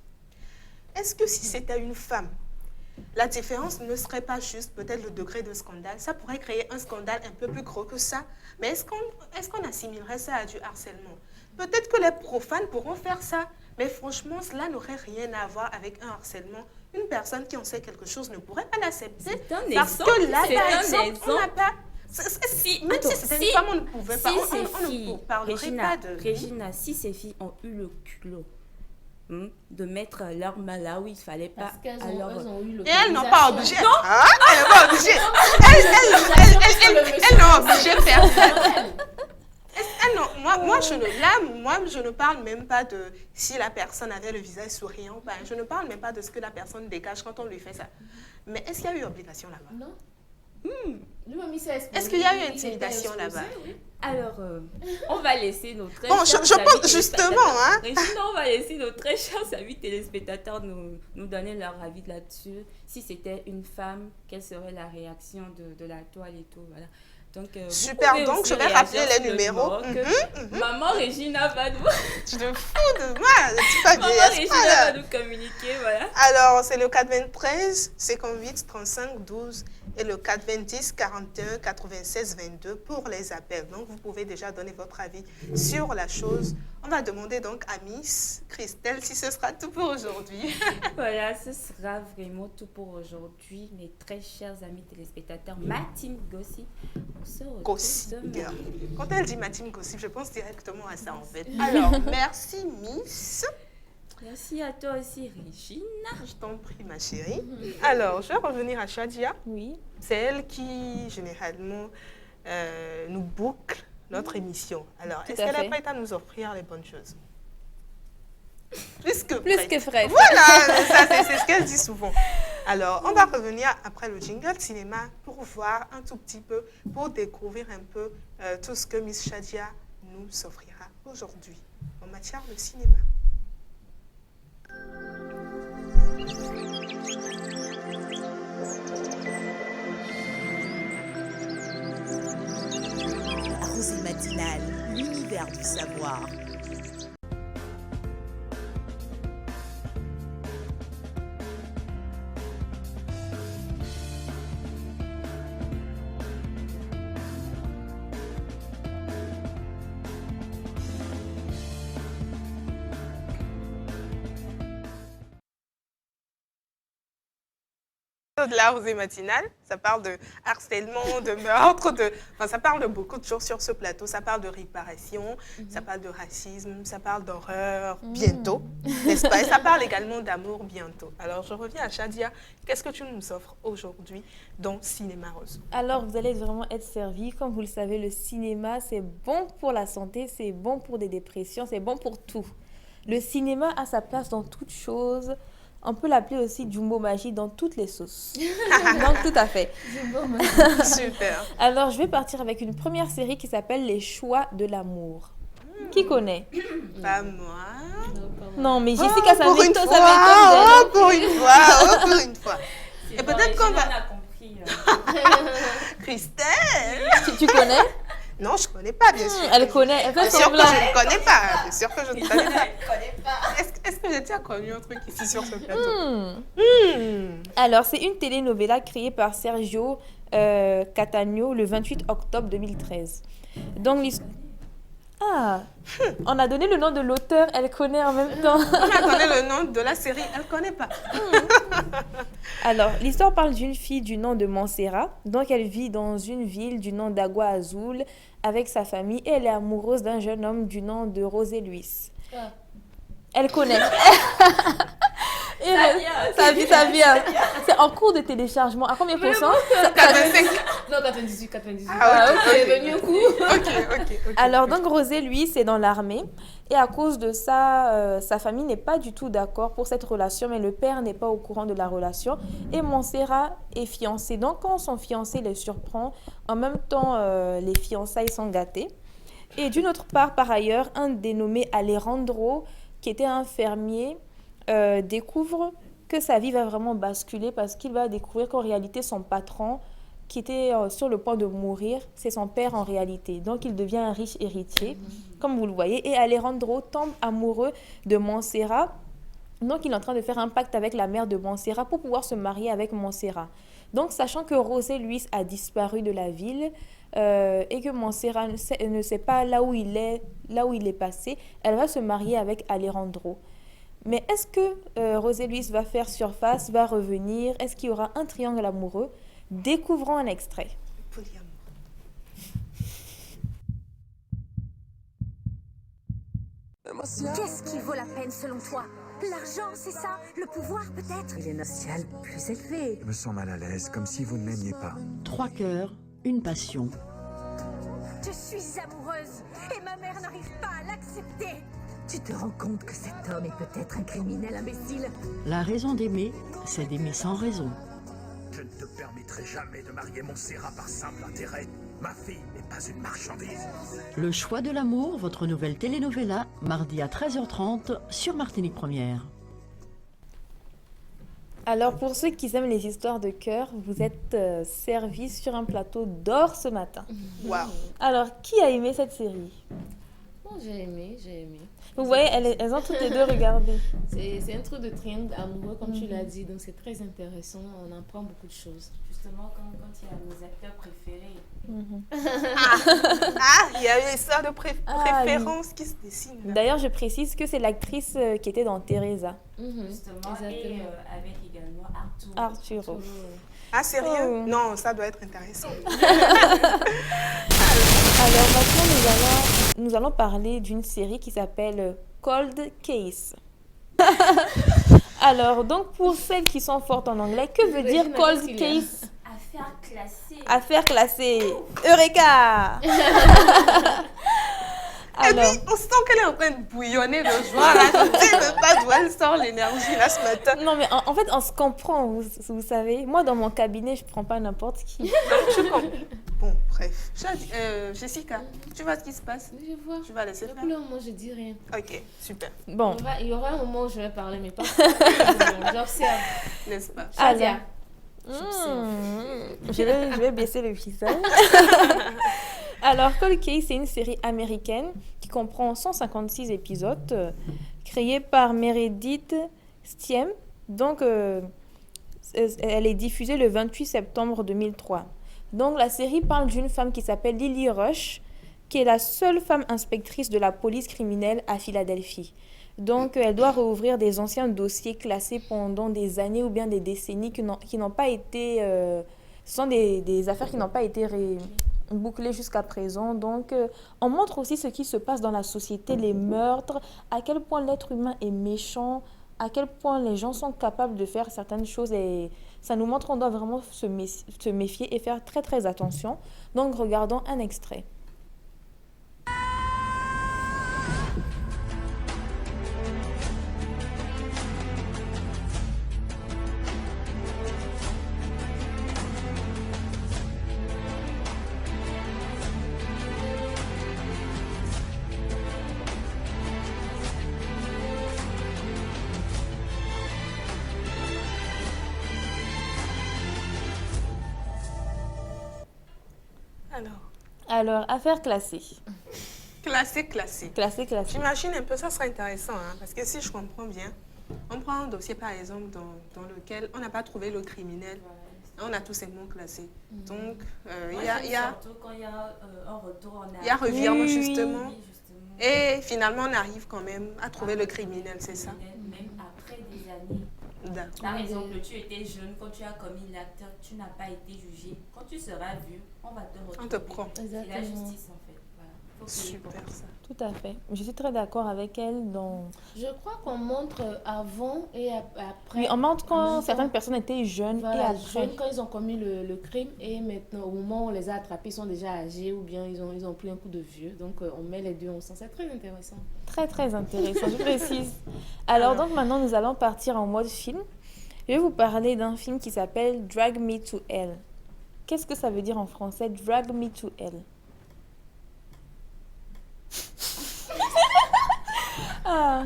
est-ce que si c'était une femme, la différence ne serait pas juste peut-être le degré de scandale? Ça pourrait créer un scandale un peu plus gros que ça, mais est-ce qu'on assimilerait ça à du harcèlement? Peut-être que les profanes pourront faire ça, mais franchement, cela n'aurait rien à voir avec un harcèlement. Une personne qui en sait quelque chose ne pourrait pas l'accepter parce que là, par exemple, on n'a pas... Même si c'était une femme, on ne pouvait pas, on ne parlerait pas de... Regina, si ces filles ont eu le culot de mettre leur main là où il ne fallait pas... Parce qu'elles ont eu le... Et elles n'ont pas obligé. Non, elles n'ont pas obligé. Elles n'ont obligé personne. Moi, je ne parle même pas de si la personne avait le visage souriant ou pas. Je ne parle même pas de ce que la personne dégage quand on lui fait ça. Mais est-ce qu'il y a eu obligation là-bas? Non. Est-ce qu'il y a eu intimidation là-bas? Alors, on va laisser nos très chers je pense justement, Regina, on va laisser nos très chers amis téléspectateurs nous donner leur avis là-dessus. Si c'était une femme, quelle serait la réaction de la toile et tout, voilà. Donc, super, donc je vais rappeler les numéros. Maman Regina va nous... Tu te fous de moi, Maman Regina va nous communiquer, voilà. Alors, c'est le 93 58 35 12 et le 420 41 96 22 pour les appels. Donc, vous pouvez déjà donner votre avis sur la chose. On va demander donc à Miss Christelle si ce sera tout pour aujourd'hui. Voilà, ce sera vraiment tout pour aujourd'hui, mes très chers amis téléspectateurs. Ma team Gossip, on se retrouve Gossip. demain. Quand elle dit ma team Gossip, je pense directement à ça en fait. Alors, merci Miss. Merci à toi aussi, Regina. Je t'en prie, ma chérie. Alors, je vais revenir à Shadia. Oui. C'est elle qui, généralement, nous boucle notre émission. Alors, est-ce qu'elle est prête à nous offrir les bonnes choses? Plus que prête. Voilà, ça, c'est ce qu'elle dit souvent. Alors, on va revenir après le jingle cinéma pour voir un tout petit peu, pour découvrir un peu tout ce que Miss Shadia nous offrira aujourd'hui en matière de cinéma. La Rosée matinale, l'univers du savoir. De la rosée matinale, ça parle de harcèlement, de meurtre, enfin, ça parle de beaucoup de choses sur ce plateau. Ça parle de réparation, ça parle de racisme, ça parle d'horreur bientôt, n'est-ce pas? Et ça parle également d'amour bientôt. Alors, je reviens à Shadia. Qu'est-ce que tu nous offres aujourd'hui dans Cinéma Rose? Alors, vous allez vraiment être servi. Comme vous le savez, le cinéma, c'est bon pour la santé, c'est bon pour des dépressions, c'est bon pour tout. Le cinéma a sa place dans toute chose. On peut l'appeler aussi Jumbo Magie dans toutes les sauces. Donc, tout à fait. Super. Alors, je vais partir avec une première série qui s'appelle Les Choix de l'amour. Qui connaît? Pas moi. Non, mais Jessica, ça pour une m'étonne, fois, pour une fois, pour une fois. Et peut-être qu'on va... compris. Christelle. Tu connais? Non, je ne connais pas, bien sûr. Elle connaît. Elle fait Bien sûr que semblant. je ne connais pas. Bien sûr que je ne connais pas. Est-ce que j'ai déjà connu un truc ici sur ce plateau? Alors, c'est une telenovela créée par Sergio Cattaneo le 28 octobre 2013. Donc, on a donné le nom de l'auteur, elle connaît en même temps. On a donné le nom de la série, elle ne connaît pas. Alors, l'histoire parle d'une fille du nom de Montserrat. Donc, elle vit dans une ville du nom d'Agua Azul avec sa famille et elle est amoureuse d'un jeune homme du nom de José Luis. Elle connaît. Ça vient. C'est en cours de téléchargement. À combien % 85. Non, 98. Ah, ok, c'est venu un coup. Ok. Alors, donc, José, lui, c'est dans l'armée. Et à cause de ça, sa famille n'est pas du tout d'accord pour cette relation, mais le père n'est pas au courant de la relation. Et Montserrat est fiancée. Donc, quand son fiancé les surprend, en même temps, les fiançailles sont gâtées. Et d'une autre part, par ailleurs, un dénommé Alejandro, qui était un fermier, découvre que sa vie va vraiment basculer parce qu'il va découvrir qu'en réalité, son patron, qui était sur le point de mourir, c'est son père en réalité. Donc, il devient un riche héritier, comme vous le voyez. Et Alejandro tombe amoureux de Montserrat. Donc, il est en train de faire un pacte avec la mère de Montserrat pour pouvoir se marier avec Montserrat. Donc, sachant que José Luis a disparu de la ville et que Montserrat ne sait pas là où il est passé, elle va se marier avec Alejandro. Mais est-ce que José Luis va faire surface, va revenir? Est-ce qu'il y aura un triangle amoureux? Découvrons un extrait. Qu'est-ce qui vaut la peine selon toi? L'argent, c'est ça? Le pouvoir, peut-être? Il est nocial plus élevé. Je me sens mal à l'aise, comme si vous ne m'aimiez pas. 3 cœurs, une passion. Je suis amoureuse et ma mère n'arrive pas à l'accepter. Tu te rends compte que cet homme est peut-être un criminel imbécile? La raison d'aimer, c'est d'aimer sans raison. Je ne te permettrai jamais de marier Montserrat par simple intérêt. Ma fille n'est pas une marchandise. Le choix de l'amour, votre nouvelle telenovela, mardi à 13h30 sur Martinique Première. Alors, pour ceux qui aiment les histoires de cœur, vous êtes servis sur un plateau d'or ce matin. Waouh. Alors, qui a aimé cette série? Bon, j'ai aimé. Vous voyez, elles ont toutes les deux regardé. C'est un truc de triangle amoureux, comme tu l'as dit, donc c'est très intéressant, on apprend beaucoup de choses. Justement, quand il y a nos acteurs préférés. Il y a une histoire de préférence qui se dessine. D'ailleurs, je précise que c'est l'actrice qui était dans Teresa. Justement, et avec également Arturo. Ah, sérieux? Non, ça doit être intéressant. Alors maintenant, nous allons parler d'une série qui s'appelle Cold Case. Alors, donc pour celles qui sont fortes en anglais, que veut dire Cold Case? Affaire classée. Affaire classée. Eureka! Alors, et puis, on sent qu'elle est en train de bouillonner de joie. Là. Je ne sais même pas d'où elle sort l'énergie là ce matin. Non, mais en fait, on se comprend, vous savez. Moi, dans mon cabinet, je ne prends pas n'importe qui. Je comprends. Bon, bref. Jessica, tu vois ce qui se passe? Je vois. Tu vas laisser faire? Pour le moment, je dis rien. Ok, super. Bon. Il y aura un moment où je vais parler, mais pas j'observe. N'est-ce pas? Shadia. Je vais baisser le visage. Alors, Cold Case, c'est une série américaine qui comprend 156 épisodes, créée par Meredith Stiem. Donc, elle est diffusée le 28 septembre 2003. Donc, la série parle d'une femme qui s'appelle Lily Rush, qui est la seule femme inspectrice de la police criminelle à Philadelphie. Donc, elle doit rouvrir des anciens dossiers classés pendant des années ou bien des décennies qui n'ont pas été... ce sont des affaires qui n'ont pas été bouclées jusqu'à présent. Donc, on montre aussi ce qui se passe dans la société, les meurtres, à quel point l'être humain est méchant, à quel point les gens sont capables de faire certaines choses. Et ça nous montre qu'on doit vraiment se méfier et faire très, très attention. Donc, regardons un extrait. Alors, affaire classée. Classé. Classé. J'imagine un peu, ça serait intéressant, hein, parce que si je comprends bien, on prend un dossier, par exemple, dans lequel on n'a pas trouvé le criminel, on a tout simplement classé. Donc, il y a... Surtout quand il y a un retour en Il y a revirement, justement. Oui, justement. Et finalement, on arrive quand même à trouver le criminel, c'est ça? Même après des années. D'accord. Par exemple, tu étais jeune, quand tu as commis l'acte, tu n'as pas été jugé. Quand tu seras vu, on va te retrouver. On te prend. C'est la justice, en fait. Voilà. Faut Super, ça. Tout à fait. Je suis très d'accord avec elle dans... Je crois qu'on montre avant et après. Oui, on montre quand certaines personnes étaient jeunes voilà, et après. jeunes quand ils ont commis le crime et maintenant, au moment où on les a attrapés, ils sont déjà âgés ou bien ils ont pris un coup de vieux. Donc, on met les deux ensemble. C'est très intéressant. Très, très intéressant, je précise. Alors, donc maintenant, nous allons partir en mode film. Je vais vous parler d'un film qui s'appelle Drag Me to Hell. Qu'est-ce que ça veut dire en français, Drag Me to Hell? Ah.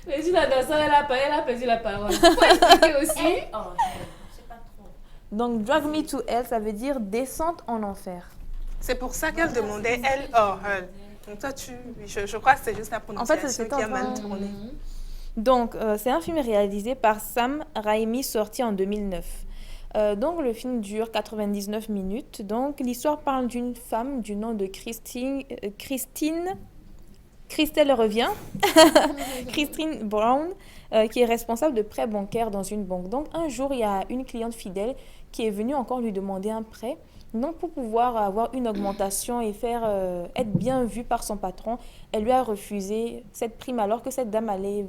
Mais tu l'as dansé, elle a perdu la parole. Faut expliquer aussi. Je sais pas trop. Donc, Drag Me to Hell, ça veut dire descente en enfer. C'est pour ça qu'elle demandait elle or elle. Donc toi, je crois que c'est juste la prononciation qui a mal tourné. Donc, c'est un film réalisé par Sam Raimi, sorti en 2009. Donc, le film dure 99 minutes. Donc, l'histoire parle d'une femme du nom de Christine Brown, qui est responsable de prêts bancaires dans une banque. Donc, un jour, il y a une cliente fidèle qui est venue encore lui demander un prêt. Donc, pour pouvoir avoir une augmentation et être bien vue par son patron, elle lui a refusé cette prime alors que cette dame allait...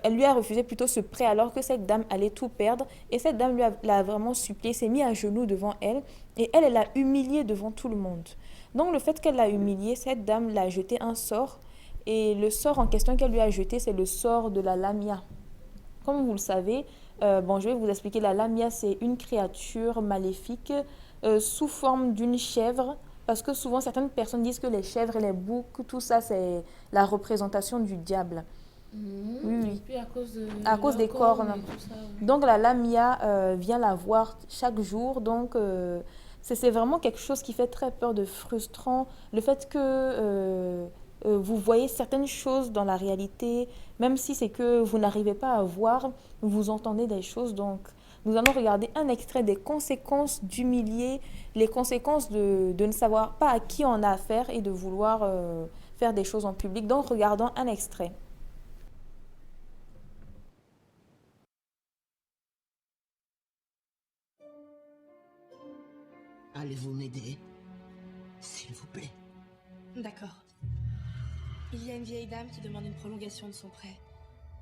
elle lui a refusé plutôt ce prêt alors que cette dame allait tout perdre. Et cette dame l'a vraiment supplié, s'est mise à genoux devant elle. Et elle l'a humiliée devant tout le monde. Donc, le fait qu'elle l'a humiliée, cette dame l'a jeté un sort. Et le sort en question qu'elle lui a jeté, c'est le sort de la lamia. Comme vous le savez... je vais vous expliquer. La lamia, c'est une créature maléfique sous forme d'une chèvre. Parce que souvent, certaines personnes disent que les chèvres et les boucs, tout ça, c'est la représentation du diable. Oui. Et puis à cause des cornes. Et tout ça, oui. Donc, la lamia vient la voir chaque jour. Donc, c'est vraiment quelque chose qui fait très peur, de frustrant. Le fait que... vous voyez certaines choses dans la réalité, même si c'est que vous n'arrivez pas à voir, vous entendez des choses. Donc, nous allons regarder un extrait des conséquences d'humilier, les conséquences de ne savoir pas à qui on a affaire et de vouloir faire des choses en public. Donc, regardons un extrait. Allez-vous m'aider, s'il vous plaît? D'accord. Il y a une vieille dame qui demande une prolongation de son prêt.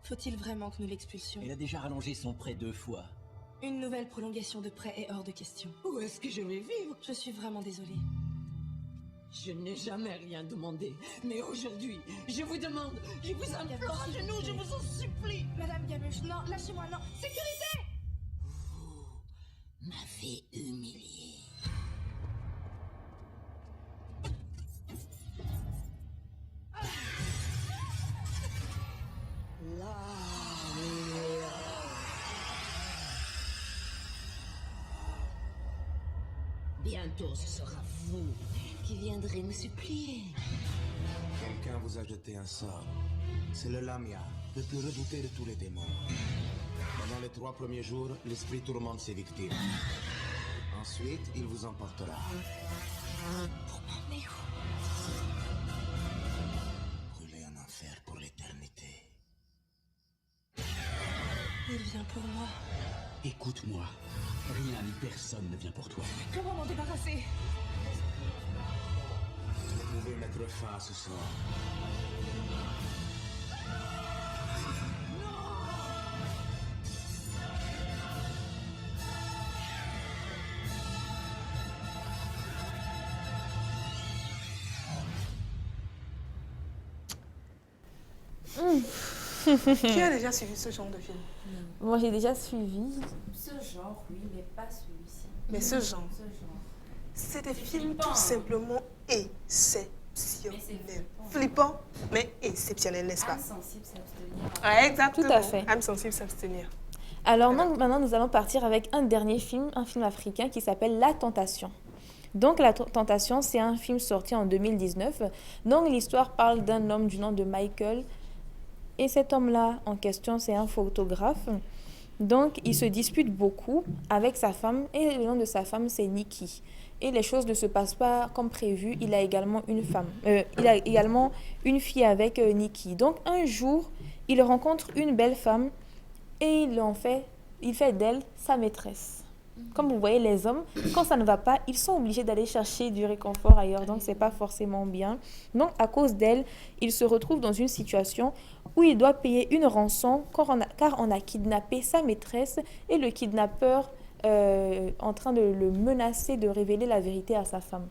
Faut-il vraiment que nous l'expulsions? Elle a déjà rallongé son prêt 2 fois. Une nouvelle prolongation de prêt est hors de question. Où est-ce que je vais vivre? Je suis vraiment désolée. Je n'ai jamais rien demandé. Mais aujourd'hui, je vous demande, je vous implore à genoux, je vous en supplie. Madame Gamuche, non, lâchez-moi, non. Sécurité! Vous m'avez humilié. Bientôt, ce sera vous qui viendrez me supplier. Quelqu'un vous a jeté un sort. C'est le Lamia, le plus redouté de tous les démons. Pendant les 3 premiers jours, l'esprit tourmente ses victimes. Ensuite, il vous emportera. Pour m'emmener où? Brûler un Il vient pour moi. Écoute-moi, rien ni personne ne vient pour toi. Comment m'en débarrasser? Vous pouvez mettre fin à ce sort. Qui a déjà suivi ce genre de film? Moi, j'ai déjà suivi. Ce genre, oui, mais pas celui-ci. Mais ce genre, Ce genre. c'est des films tout simplement exceptionnels. Flippant, mais exceptionnel, n'est-ce pas? Âme sensible s'abstenir. Ouais, exactement. Tout à fait. Âme sensible s'abstenir. Alors maintenant, nous allons partir avec un dernier film, un film africain qui s'appelle La Tentation. Donc, La Tentation, c'est un film sorti en 2019. Donc, l'histoire parle d'un homme du nom de Michael. Et cet homme-là, en question, c'est un photographe. Donc, il se dispute beaucoup avec sa femme. Et le nom de sa femme, c'est Nikki. Et les choses ne se passent pas comme prévu. Il a également une femme. Il a également une fille avec Nikki. Donc, un jour, il rencontre une belle femme. Et il fait d'elle sa maîtresse. Comme vous voyez, les hommes, quand ça ne va pas, ils sont obligés d'aller chercher du réconfort ailleurs. Donc, c'est pas forcément bien. Donc, à cause d'elle, il se retrouve dans une situation où il doit payer une rançon car on a kidnappé sa maîtresse et le kidnappeur en train de le menacer de révéler la vérité à sa femme.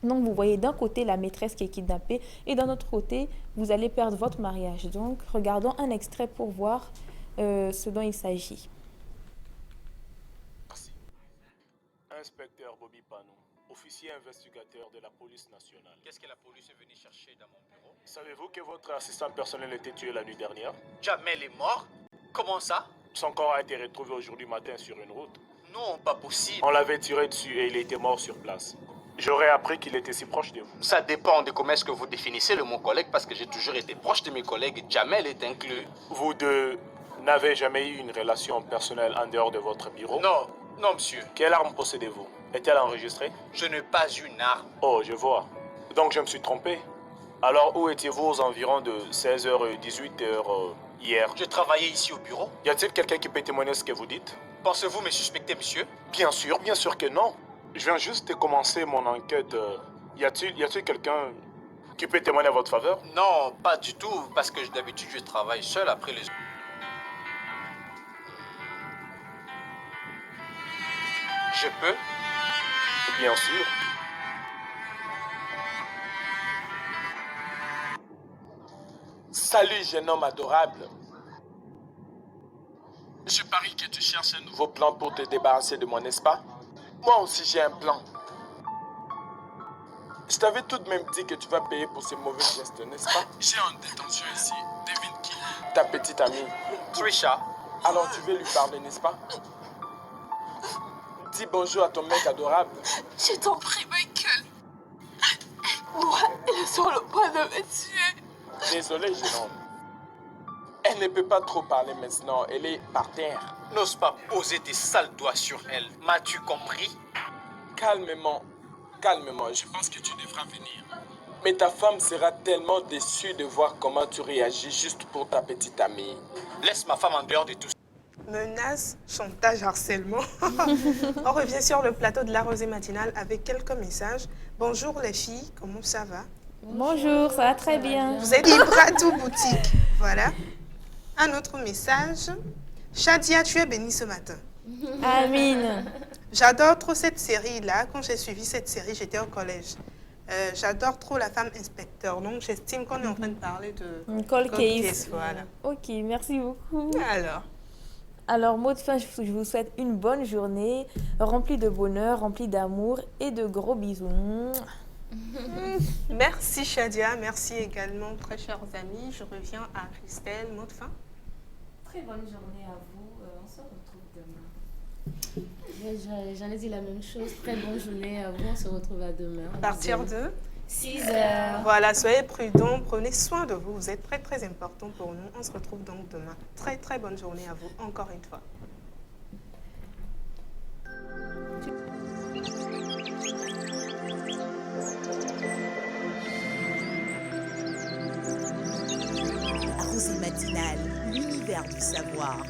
Donc, vous voyez d'un côté la maîtresse qui est kidnappée et d'un autre côté, vous allez perdre votre mariage. Donc, regardons un extrait pour voir ce dont il s'agit. Inspecteur Bobby Panou, officier investigateur de la police nationale. Qu'est-ce que la police est venue chercher dans mon bureau? Savez-vous que votre assistant personnel a été tué la nuit dernière? Jamel est mort? Comment ça? Son corps a été retrouvé aujourd'hui matin sur une route. Non, pas possible. On l'avait tiré dessus et il était mort sur place. J'aurais appris qu'il était si proche de vous. Ça dépend de comment est-ce que vous définissez le mot collègue parce que j'ai toujours été proche de mes collègues. Jamel est inclus. Vous deux n'avez jamais eu une relation personnelle en dehors de votre bureau? Non, monsieur. Quelle arme possédez-vous? Est-elle enregistrée? Je n'ai pas une arme. Oh, je vois. Donc je me suis trompé. Alors où étiez-vous aux environs de 16h, 18h hier? Je travaillais ici au bureau. Y a-t-il quelqu'un qui peut témoigner ce que vous dites? Pensez-vous me suspecter, monsieur? Bien sûr que non. Je viens juste de commencer mon enquête. Y a-t-il quelqu'un qui peut témoigner à votre faveur? Non, pas du tout, parce que d'habitude je travaille seul après les... Je peux? Bien sûr. Salut, jeune homme adorable. Je parie que tu cherches un nouveau plan pour te débarrasser de moi, n'est-ce pas? Moi aussi j'ai un plan. Je t'avais tout de même dit que tu vas payer pour ces mauvais gestes, n'est-ce pas? J'ai en détention ici, devine qui? Ta petite amie. Trisha. Alors tu veux lui parler, n'est-ce pas? Dis bonjour à ton mec adorable. Je t'en prie, Michael. Moi, elle est sur le point de me tuer. Désolé, jeune homme. Elle ne peut pas trop parler maintenant, elle est par terre. N'ose pas poser tes sales doigts sur elle. M'as-tu compris? Calmement, je pense que tu devras venir. Mais ta femme sera tellement déçue de voir comment tu réagis juste pour ta petite amie. Laisse ma femme en dehors de tout ça. Menaces, chantage, harcèlement. On revient sur le plateau de la Rosée matinale avec quelques messages. Bonjour les filles, comment ça va? Bonjour, ça va très bien. Vous êtes Ibratou Boutique. Voilà. Un autre message. Shadia, tu es bénie ce matin. Amine. J'adore trop cette série-là. Quand j'ai suivi cette série, j'étais au collège. J'adore trop la femme inspecteur. Donc, j'estime qu'on est en train de parler de Cold Case. Voilà. Ok, merci beaucoup. Alors, mot de fin, je vous souhaite une bonne journée, remplie de bonheur, remplie d'amour et de gros bisous. Merci Shadia, merci également très chers amis. Je reviens à Christelle, mot de fin. Très bonne journée à vous, on se retrouve demain. J'en ai dit la même chose, très bonne journée à vous, on se retrouve à demain. À partir de 6h. Voilà, soyez prudents, prenez soin de vous, vous êtes très très important pour nous. On se retrouve donc demain. Très très bonne journée à vous, encore une fois. La Rosée matinale, l'univers du savoir.